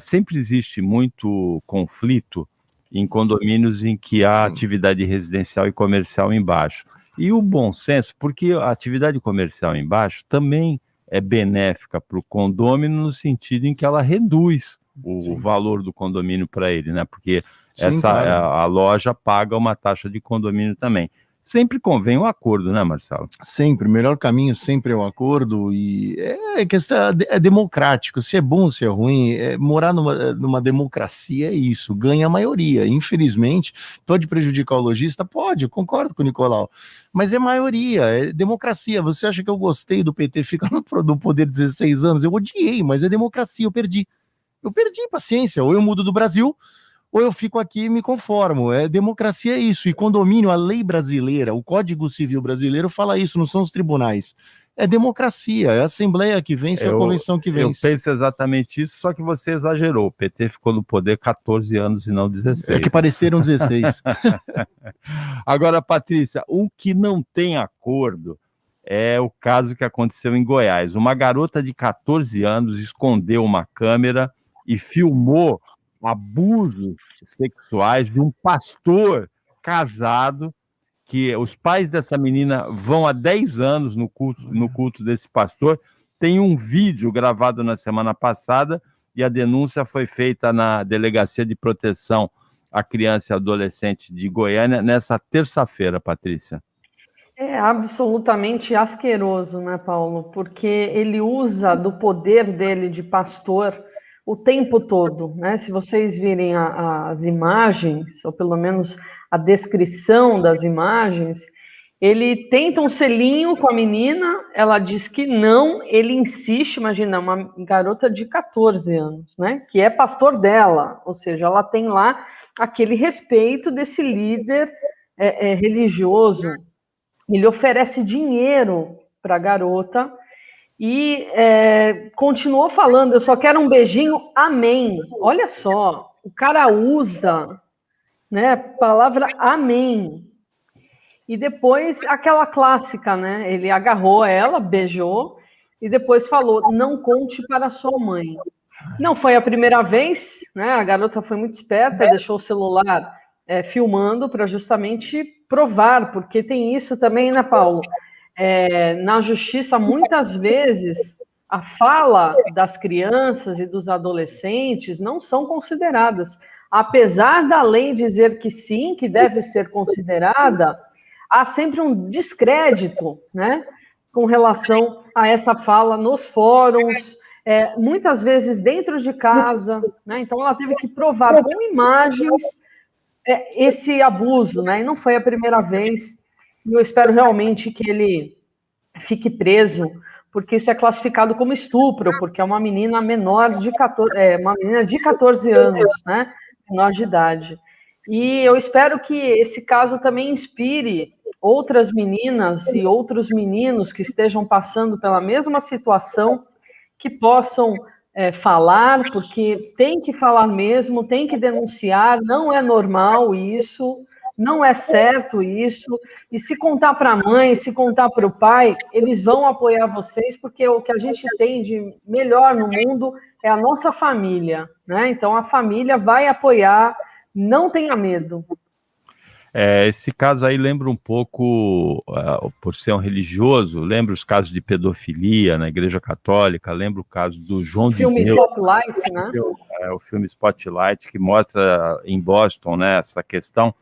Speaker 2: Sempre existe muito conflito em condomínios em que há atividade residencial e comercial embaixo. E o bom senso, porque a atividade comercial embaixo também é benéfica para o condomínio no sentido em que ela reduz o valor do condomínio para ele, né? Porque a loja paga uma taxa de condomínio também. Sempre convém um acordo, né, Marcelo?
Speaker 3: Sempre, o melhor caminho sempre é o acordo, e questão é democrático, se é bom, se é ruim, morar numa democracia é isso, ganha a maioria. Infelizmente, pode prejudicar o lojista? Pode, eu concordo com o Nicolau, mas é maioria, é democracia. Você acha que eu gostei do PT ficar no poder 16 anos? Eu odiei, mas é democracia, eu perdi paciência, ou eu mudo do Brasil, ou eu fico aqui e me conformo. Democracia é isso. E condomínio, a lei brasileira, o Código Civil brasileiro fala isso, não são os tribunais. É democracia, é a Assembleia que vence, é a Convenção que vence.
Speaker 2: Eu penso exatamente isso, só que você exagerou. O PT ficou no poder 14 anos e não 16.
Speaker 3: É que pareceram 16.
Speaker 2: Agora, Patrícia, o que não tem acordo é o caso que aconteceu em Goiás. Uma garota de 14 anos escondeu uma câmera e filmou abusos sexuais de um pastor casado, que os pais dessa menina vão há 10 anos no culto desse pastor. Tem um vídeo gravado na semana passada e a denúncia foi feita na Delegacia de Proteção à Criança e Adolescente de Goiânia nessa terça-feira, Patrícia.
Speaker 5: É absolutamente asqueroso, né, Paulo? Porque ele usa do poder dele de pastor o tempo todo, né? Se vocês virem as imagens, ou pelo menos a descrição das imagens, ele tenta um selinho com a menina, ela diz que não, ele insiste, imagina, uma garota de 14 anos, né? Que é pastor dela, ou seja, ela tem lá aquele respeito desse líder religioso. Ele oferece dinheiro para a garota e continuou falando, eu só quero um beijinho, amém. Olha só, o cara usa, né, a palavra amém. E depois, aquela clássica, né, ele agarrou ela, beijou, e depois falou, não conte para sua mãe. Não foi a primeira vez, né, a garota foi muito esperta, deixou o celular filmando para justamente provar, porque tem isso também, né, Paulo? Na justiça, muitas vezes, a fala das crianças e dos adolescentes não são consideradas. Apesar da lei dizer que sim, que deve ser considerada, há sempre um descrédito, né, com relação a essa fala nos fóruns, muitas vezes dentro de casa, né? Então ela teve que provar com imagens esse abuso, né? E não foi a primeira vez. E eu espero realmente que ele fique preso, porque isso é classificado como estupro, porque é uma menina menor de 14, uma menina de 14 anos, né? Menor de idade. E eu espero que esse caso também inspire outras meninas e outros meninos que estejam passando pela mesma situação, que possam falar, porque tem que falar mesmo, tem que denunciar, não é normal isso, não é certo isso, e se contar para a mãe, se contar para o pai, eles vão apoiar vocês, porque o que a gente tem de melhor no mundo é a nossa família, né? Então a família vai apoiar, não tenha medo.
Speaker 2: Esse caso aí lembra um pouco, por ser um religioso, lembra os casos de pedofilia na Igreja Católica, lembra o caso do João de Deus.
Speaker 5: O filme Spotlight, né?
Speaker 2: O filme Spotlight, que mostra em Boston, né, essa questão.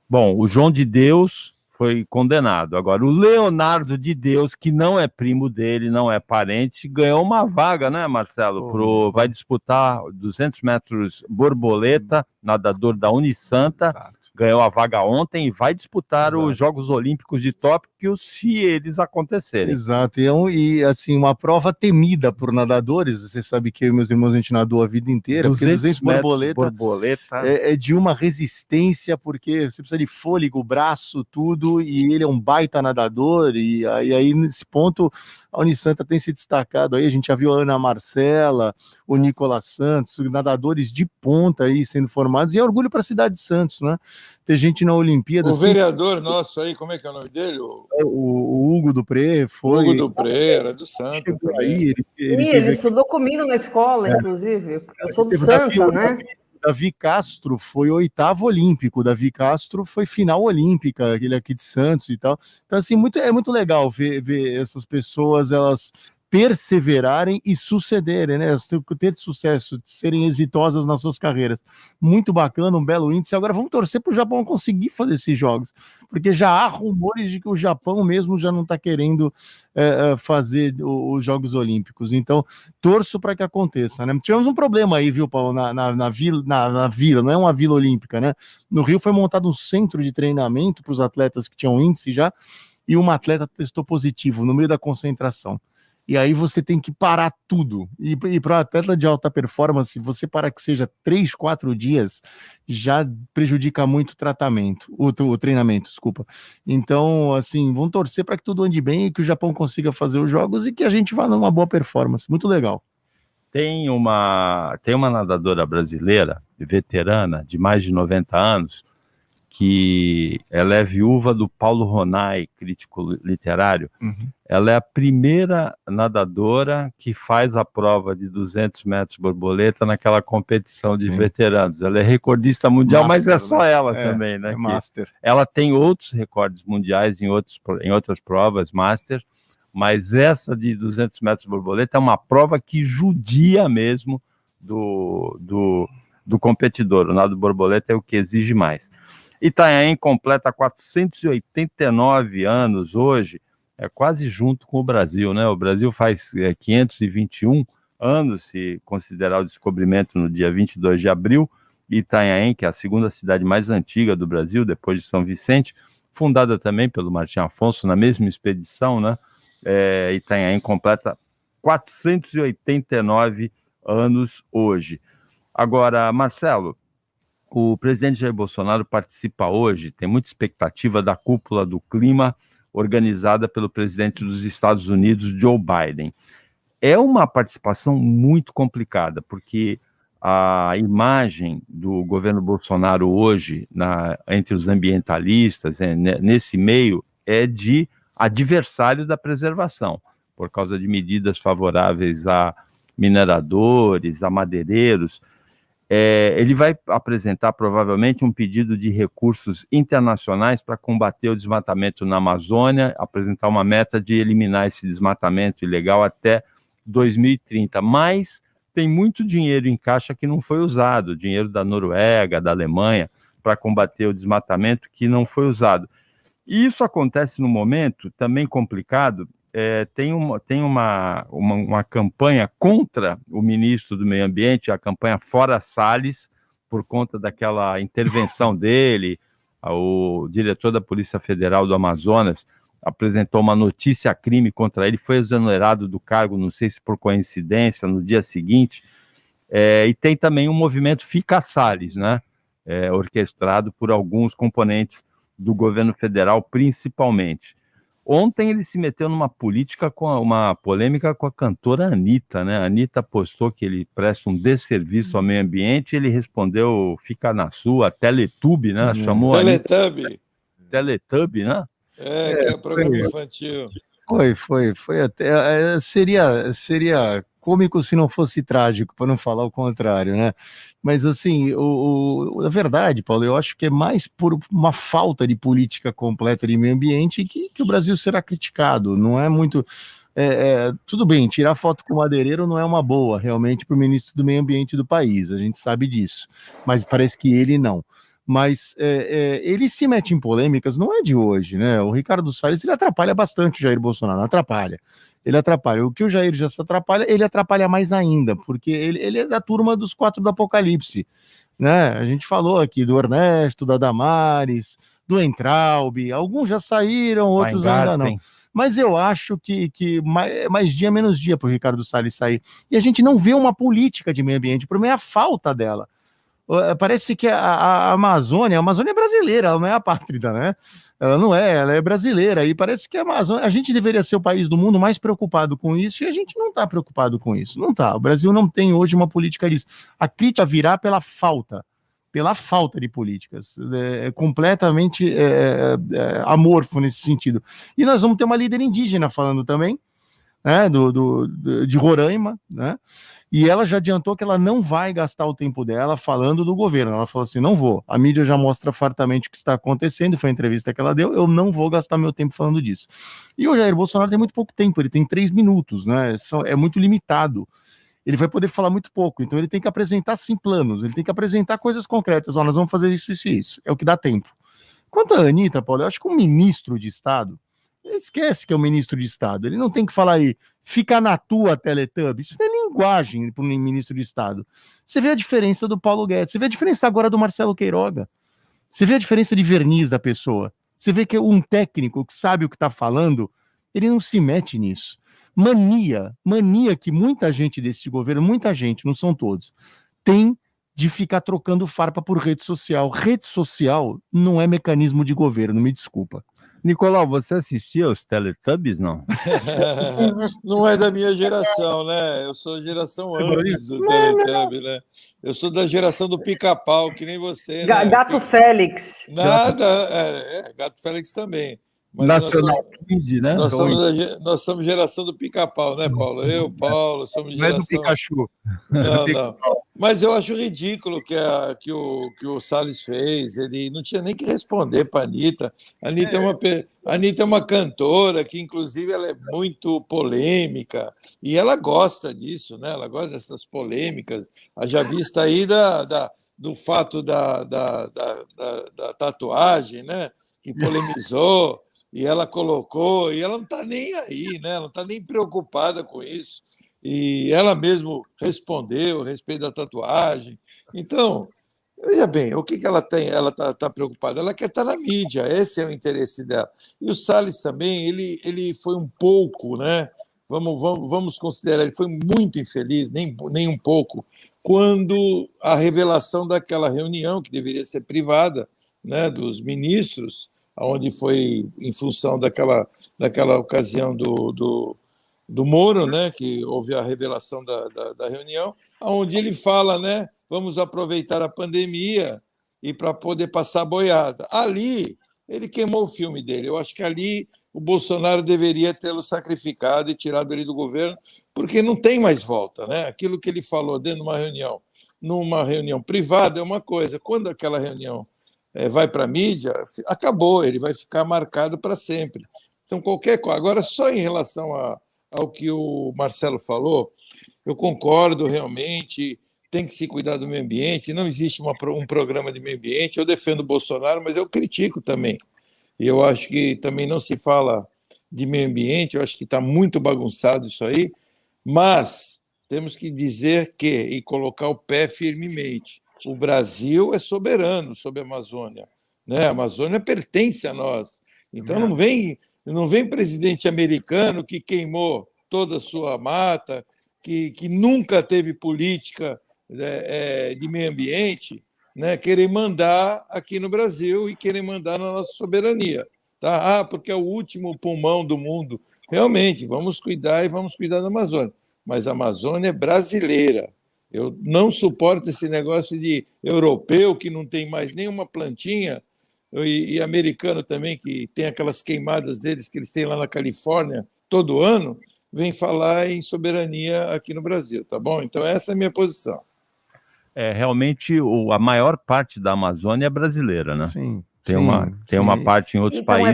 Speaker 2: Bom, o João de Deus foi condenado. Agora, o Leonardo de Deus, que não é primo dele, não é parente, ganhou uma vaga, né, Marcelo? Vai disputar 200 metros borboleta, nadador da Unisanta. ganhou a vaga ontem e vai disputar os Jogos Olímpicos de Tóquio se eles acontecerem.
Speaker 3: Exato, e assim, uma prova temida por nadadores. Você sabe que eu e meus irmãos a gente nadou a vida inteira,
Speaker 2: 200 metros
Speaker 3: borboleta é de uma resistência, porque você precisa de fôlego, braço, tudo, e ele é um baita nadador, e aí nesse ponto a Unisanta tem se destacado aí. A gente já viu a Ana Marcela, o Nicolas Santos, nadadores de ponta aí sendo formados, e é orgulho para a cidade de Santos, né? Ter gente na Olimpíada.
Speaker 4: O vereador nosso aí, como é que é o nome dele?
Speaker 3: O Hugo Dupré foi.
Speaker 4: Hugo Dupré, era do Santa também.
Speaker 5: Sim, ele estudou comigo na escola, inclusive. Eu sou do Santa, né?
Speaker 3: Davi Castro foi 8º olímpico, Davi Castro foi final olímpica, aquele aqui de Santos e tal. Então, assim, é muito legal ver essas pessoas, elas perseverarem e sucederem, né? Elas têm que ter sucesso, serem exitosas nas suas carreiras. Muito bacana, um belo índice. Agora vamos torcer para o Japão conseguir fazer esses jogos, porque já há rumores de que o Japão mesmo já não está querendo fazer os Jogos Olímpicos. Então, torço para que aconteça, né? Tivemos um problema aí, viu, Paulo, na vila, não é uma vila olímpica, né? No Rio foi montado um centro de treinamento para os atletas que tinham índice já, e uma atleta testou positivo no meio da concentração. E aí você tem que parar tudo. E para o atleta de alta performance, você parar que seja 3, 4 dias, já prejudica muito o tratamento, o treinamento, desculpa. Então, assim, vamos torcer para que tudo ande bem e que o Japão consiga fazer os jogos e que a gente vá numa boa performance. Muito legal.
Speaker 2: Tem uma nadadora brasileira, veterana, de mais de 90 anos, que ela é viúva do Paulo Ronai, crítico literário. Ela é a primeira nadadora que faz a prova de 200 metros borboleta naquela competição de veteranos. Ela é recordista mundial, master, mas é só ela também, né?
Speaker 3: Master.
Speaker 2: Ela tem outros recordes mundiais em outras provas, master, mas essa de 200 metros borboleta é uma prova que judia mesmo do competidor. O nado borboleta é o que exige mais. Itanhaém completa 489 anos hoje, quase junto com o Brasil, né? O Brasil faz 521 anos, se considerar o descobrimento no dia 22 de abril, e Itanhaém, que é a segunda cidade mais antiga do Brasil, depois de São Vicente, fundada também pelo Martim Afonso, na mesma expedição, né? Itanhaém completa 489 anos hoje. Agora, Marcelo, o presidente Jair Bolsonaro participa hoje, tem muita expectativa da cúpula do clima organizada pelo presidente dos Estados Unidos, Joe Biden. É uma participação muito complicada, porque a imagem do governo Bolsonaro hoje, entre os ambientalistas, nesse meio, é de adversário da preservação, por causa de medidas favoráveis a mineradores, a madeireiros. Ele vai apresentar provavelmente um pedido de recursos internacionais para combater o desmatamento na Amazônia, apresentar uma meta de eliminar esse desmatamento ilegal até 2030, mas tem muito dinheiro em caixa que não foi usado, dinheiro da Noruega, da Alemanha, para combater o desmatamento que não foi usado. E isso acontece num momento também complicado. Tem uma campanha contra o ministro do Meio Ambiente, a campanha Fora Salles, por conta daquela intervenção dele. O diretor da Polícia Federal do Amazonas apresentou uma notícia-crime contra ele, foi exonerado do cargo, não sei se por coincidência, no dia seguinte. E tem também um movimento Fica Salles, né? Orquestrado por alguns componentes do governo federal, principalmente. Ontem ele se meteu numa polêmica com a cantora Anitta, né? A Anitta postou que ele presta um desserviço ao meio ambiente, ele respondeu, fica na sua, Teletubby, né? Chamou
Speaker 4: Teletubby.
Speaker 2: Teletubby, né?
Speaker 4: Que é programa infantil.
Speaker 3: Foi até... Seria cômico se não fosse trágico, para não falar o contrário, né? Mas, assim, a verdade, Paulo, eu acho que é mais por uma falta de política completa de meio ambiente que o Brasil será criticado. Não é muito... tudo bem, tirar foto com o madeireiro não é uma boa, realmente, para o ministro do meio ambiente do país, a gente sabe disso, mas parece que ele não. Mas ele se mete em polêmicas, não é de hoje, né? O Ricardo Salles, ele atrapalha bastante o Jair Bolsonaro, atrapalha. Ele atrapalha. O que o Jair já se atrapalha, ele atrapalha mais ainda, porque ele é da turma dos 4 do Apocalipse, né? A gente falou aqui do Ernesto, da Damares, do Entraub, alguns já saíram, outros ainda não. Mas eu acho que mais dia menos dia para o Ricardo Salles sair. E a gente não vê uma política de meio ambiente, por meio a falta dela. Parece que a Amazônia é brasileira, ela não é apátrida, né? Ela não é, ela é brasileira. E parece que a Amazônia, a gente deveria ser o país do mundo mais preocupado com isso, e a gente não está preocupado com isso. Não está. O Brasil não tem hoje uma política disso. A crítica virá pela falta de políticas. É completamente amorfo nesse sentido. E nós vamos ter uma líder indígena falando também, né, de Roraima, né? E ela já adiantou que ela não vai gastar o tempo dela falando do governo. Ela falou assim, não vou. A mídia já mostra fartamente o que está acontecendo, foi a entrevista que ela deu, eu não vou gastar meu tempo falando disso. E o Jair Bolsonaro tem muito pouco tempo, ele tem 3 minutos, né? É muito limitado. Ele vai poder falar muito pouco, então ele tem que apresentar, sim, planos, ele tem que apresentar coisas concretas. Nós vamos fazer isso, isso e isso. É o que dá tempo. Quanto a Anitta, Paulo, eu acho que um ministro de Estado, esquece que é um ministro de Estado, ele não tem que falar aí, fica na tua, Teletubb. Isso não é linguagem para um ministro de Estado. Você vê a diferença do Paulo Guedes, você vê a diferença agora do Marcelo Queiroga, você vê a diferença de verniz da pessoa, você vê que um técnico que sabe o que está falando, ele não se mete nisso. Mania que muita gente desse governo, muita gente, não são todos, tem de ficar trocando farpa por rede social. Rede social não é mecanismo de governo, me desculpa.
Speaker 2: Nicolau, você assistia aos Teletubbies, não?
Speaker 4: Não é da minha geração, né? Eu sou geração antes do Teletubby, né? Eu sou da geração do Pica-Pau, que nem você, né?
Speaker 5: Gato Félix.
Speaker 4: Nada, Gato Félix também. Mas
Speaker 2: Nacional Kid, né?
Speaker 4: Nós somos geração do Pica-Pau, né, Paulo? Eu, Paulo, somos geração...
Speaker 2: Não é do Pikachu.
Speaker 4: Não. Mas eu acho ridículo que o Salles fez. Ele não tinha nem que responder para a Anitta. A Anitta é uma cantora que, inclusive, ela é muito polêmica. E ela gosta disso, né? Ela gosta dessas polêmicas. Já vista aí do fato da tatuagem, né? Que polemizou. E ela colocou, e ela não está nem aí, né? Ela não está nem preocupada com isso. E ela mesmo respondeu a respeito da tatuagem. Então, veja bem, o que ela tem? Ela está preocupada? Ela quer estar na mídia, esse é o interesse dela. E o Salles também, ele foi um pouco, né? Vamos considerar, ele foi muito infeliz, nem um pouco, quando a revelação daquela reunião, que deveria ser privada, né, dos ministros, onde foi em função daquela ocasião do Moro, né, que houve a revelação da reunião, onde ele fala, né, vamos aproveitar a pandemia e para poder passar boiada. Ali, ele queimou o filme dele. Eu acho que ali o Bolsonaro deveria tê-lo sacrificado e tirado ele do governo, porque não tem mais volta, né? Aquilo que ele falou dentro de numa reunião privada é uma coisa. Quando aquela reunião vai para a mídia, acabou, ele vai ficar marcado para sempre. Então, qualquer coisa. Agora, só em relação ao que o Marcelo falou, eu concordo realmente, tem que se cuidar do meio ambiente, não existe um programa de meio ambiente, eu defendo o Bolsonaro, mas eu critico também. E eu acho que também não se fala de meio ambiente, eu acho que está muito bagunçado isso aí, mas temos que dizer e colocar o pé firmemente. O Brasil é soberano sobre a Amazônia, né? A Amazônia pertence a nós. Então não vem presidente americano que queimou toda a sua mata, que nunca teve política de meio ambiente, né? Querer mandar aqui no Brasil e querer mandar na nossa soberania, tá? Porque é o último pulmão do mundo. Realmente, vamos cuidar da Amazônia. Mas a Amazônia é brasileira. Eu não suporto esse negócio de europeu que não tem mais nenhuma plantinha, e americano também, que tem aquelas queimadas deles que eles têm lá na Califórnia todo ano, vem falar em soberania aqui no Brasil, tá bom? Então essa é a minha posição.
Speaker 2: Realmente a maior parte da Amazônia é brasileira, né?
Speaker 3: Sim.
Speaker 2: Tem uma parte em outros países.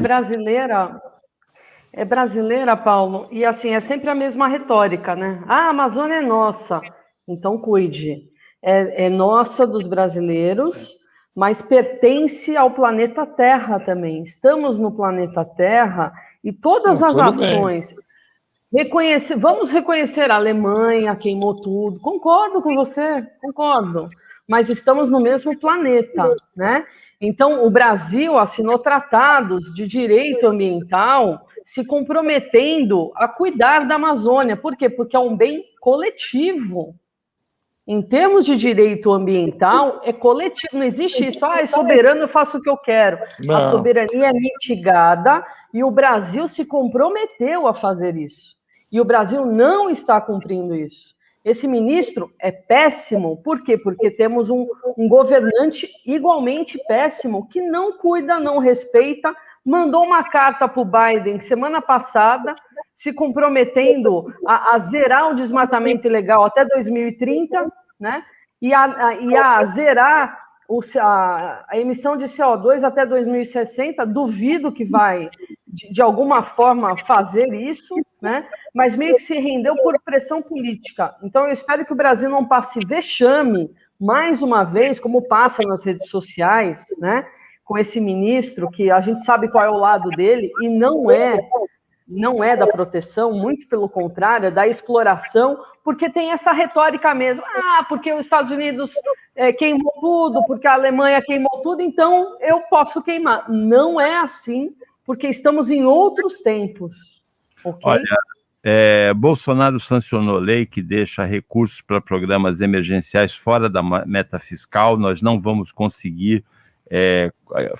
Speaker 5: É brasileira, Paulo, e assim, é sempre a mesma retórica, né? A Amazônia é nossa. Então, cuide. É nossa dos brasileiros, mas pertence ao planeta Terra também. Estamos no planeta Terra e todas as ações... Vamos reconhecer a Alemanha, queimou tudo. Concordo com você, concordo. Mas estamos no mesmo planeta, né? Então, o Brasil assinou tratados de direito ambiental se comprometendo a cuidar da Amazônia. Por quê? Porque é um bem coletivo. Em termos de direito ambiental, é coletivo. Não existe isso, é soberano, eu faço o que eu quero. Não. A soberania é mitigada e o Brasil se comprometeu a fazer isso. E o Brasil não está cumprindo isso. Esse ministro é péssimo. Por quê? Porque temos um governante igualmente péssimo, que não cuida, não respeita, mandou uma carta para o Biden semana passada, se comprometendo a zerar o desmatamento ilegal até 2030, né? E a zerar a emissão de CO2 até 2060. Duvido que vai, de alguma forma, fazer isso, né? Mas meio que se rendeu por pressão política. Então, eu espero que o Brasil não passe vexame, mais uma vez, como passa nas redes sociais, né? Com esse ministro, que a gente sabe qual é o lado dele, e não é da proteção, muito pelo contrário, é da exploração, porque tem essa retórica mesmo. Porque os Estados Unidos queimou tudo, porque a Alemanha queimou tudo, então eu posso queimar. Não é assim, porque estamos em outros tempos. Okay?
Speaker 2: Olha, Bolsonaro sancionou lei que deixa recursos para programas emergenciais fora da meta fiscal. Nós não vamos conseguir.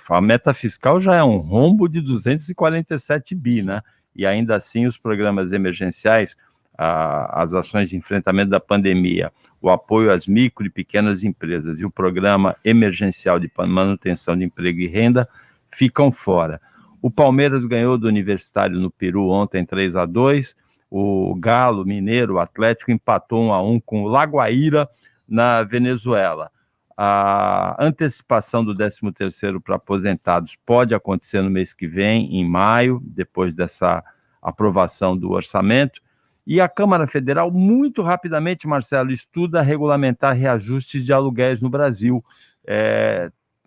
Speaker 2: A meta fiscal já é um rombo de 247 bi, né? E ainda assim os programas emergenciais, as ações de enfrentamento da pandemia, o apoio às micro e pequenas empresas e o programa emergencial de manutenção de emprego e renda ficam fora. O Palmeiras ganhou do Universitário no Peru ontem 3-2, o Galo Mineiro, o Atlético, empatou 1-1 com o Lagoaíra na Venezuela. A antecipação do 13º para aposentados pode acontecer no mês que vem, em maio, depois dessa aprovação do orçamento. E a Câmara Federal, muito rapidamente, Marcelo, estuda regulamentar reajustes de aluguéis no Brasil.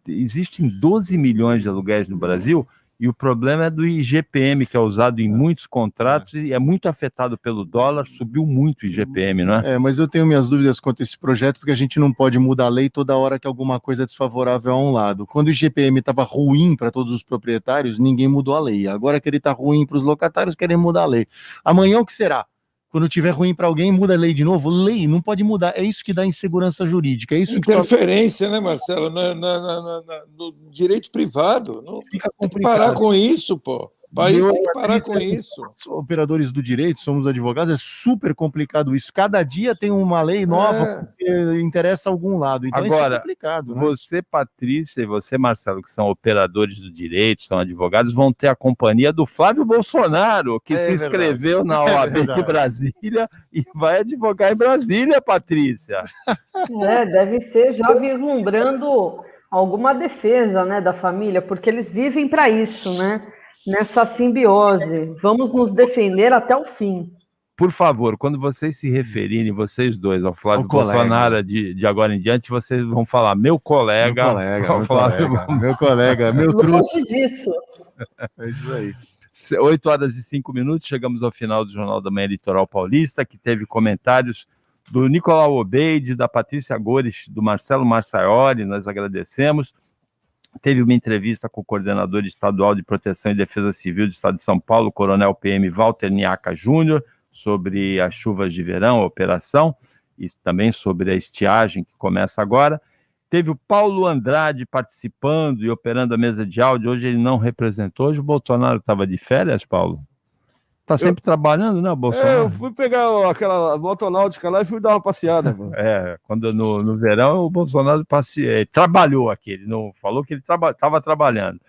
Speaker 2: Existem 12 milhões de aluguéis no Brasil, e o problema é do IGPM, que é usado em muitos contratos e é muito afetado pelo dólar, subiu muito o IGPM, não é?
Speaker 3: Mas eu tenho minhas dúvidas quanto a esse projeto, porque a gente não pode mudar a lei toda hora que alguma coisa é desfavorável a um lado. Quando o IGPM estava ruim para todos os proprietários, ninguém mudou a lei. Agora que ele está ruim para os locatários, querem mudar a lei. Amanhã o que será? Quando tiver ruim para alguém, muda a lei de novo? Lei não pode mudar. É isso que dá insegurança jurídica. É isso
Speaker 4: interferência, né, Marcelo? No direito privado. Não, tem que parar com isso, pô. O país tem que parar com isso.
Speaker 3: Operadores do direito, somos advogados, é super complicado isso. Cada dia tem uma lei nova que interessa a algum lado. Então
Speaker 2: agora,
Speaker 3: isso é complicado, né?
Speaker 2: Você, Patrícia, e você, Marcelo, que são operadores do direito, são advogados, vão ter a companhia do Flávio Bolsonaro, que se inscreveu na OAB de Brasília e vai advogar em Brasília, Patrícia.
Speaker 5: Deve ser já vislumbrando alguma defesa, né, da família, porque eles vivem para isso, né? Nessa simbiose. Vamos nos defender até o fim.
Speaker 2: Por favor, quando vocês se referirem, vocês dois, ao Flávio Bolsonaro de agora em diante, vocês vão falar meu colega,
Speaker 3: meu truque.
Speaker 5: Longe disso.
Speaker 3: É isso aí.
Speaker 2: 8h05, chegamos ao final do Jornal da Manhã Litoral Paulista, que teve comentários do Nicolau Obeide, da Patrícia Gores, do Marcelo Marçaioli, nós agradecemos. Teve uma entrevista com o coordenador estadual de Proteção e Defesa Civil do Estado de São Paulo, o coronel PM Walter Niaca Júnior, sobre as chuvas de verão, a operação, e também sobre a estiagem que começa agora. Teve o Paulo Andrade participando e operando a mesa de áudio. Hoje ele não representou. Hoje o Bolsonaro estava de férias, Paulo? Está sempre trabalhando, né, Bolsonaro?
Speaker 13: Eu fui pegar aquela motonáutica lá e fui dar uma passeada.
Speaker 2: Quando no verão o Bolsonaro trabalhou aqui. Ele não falou que ele estava trabalhando.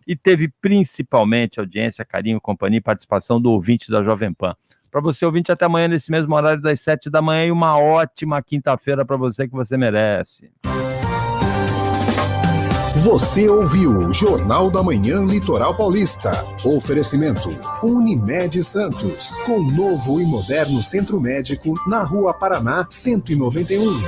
Speaker 2: E teve principalmente audiência, carinho, companhia e participação do ouvinte da Jovem Pan. Para você, ouvinte, até amanhã nesse mesmo horário das 7 da manhã e uma ótima quinta-feira para você que você merece.
Speaker 1: Você ouviu Jornal da Manhã Litoral Paulista. Oferecimento Unimed Santos, com novo e moderno centro médico na Rua Paraná 191.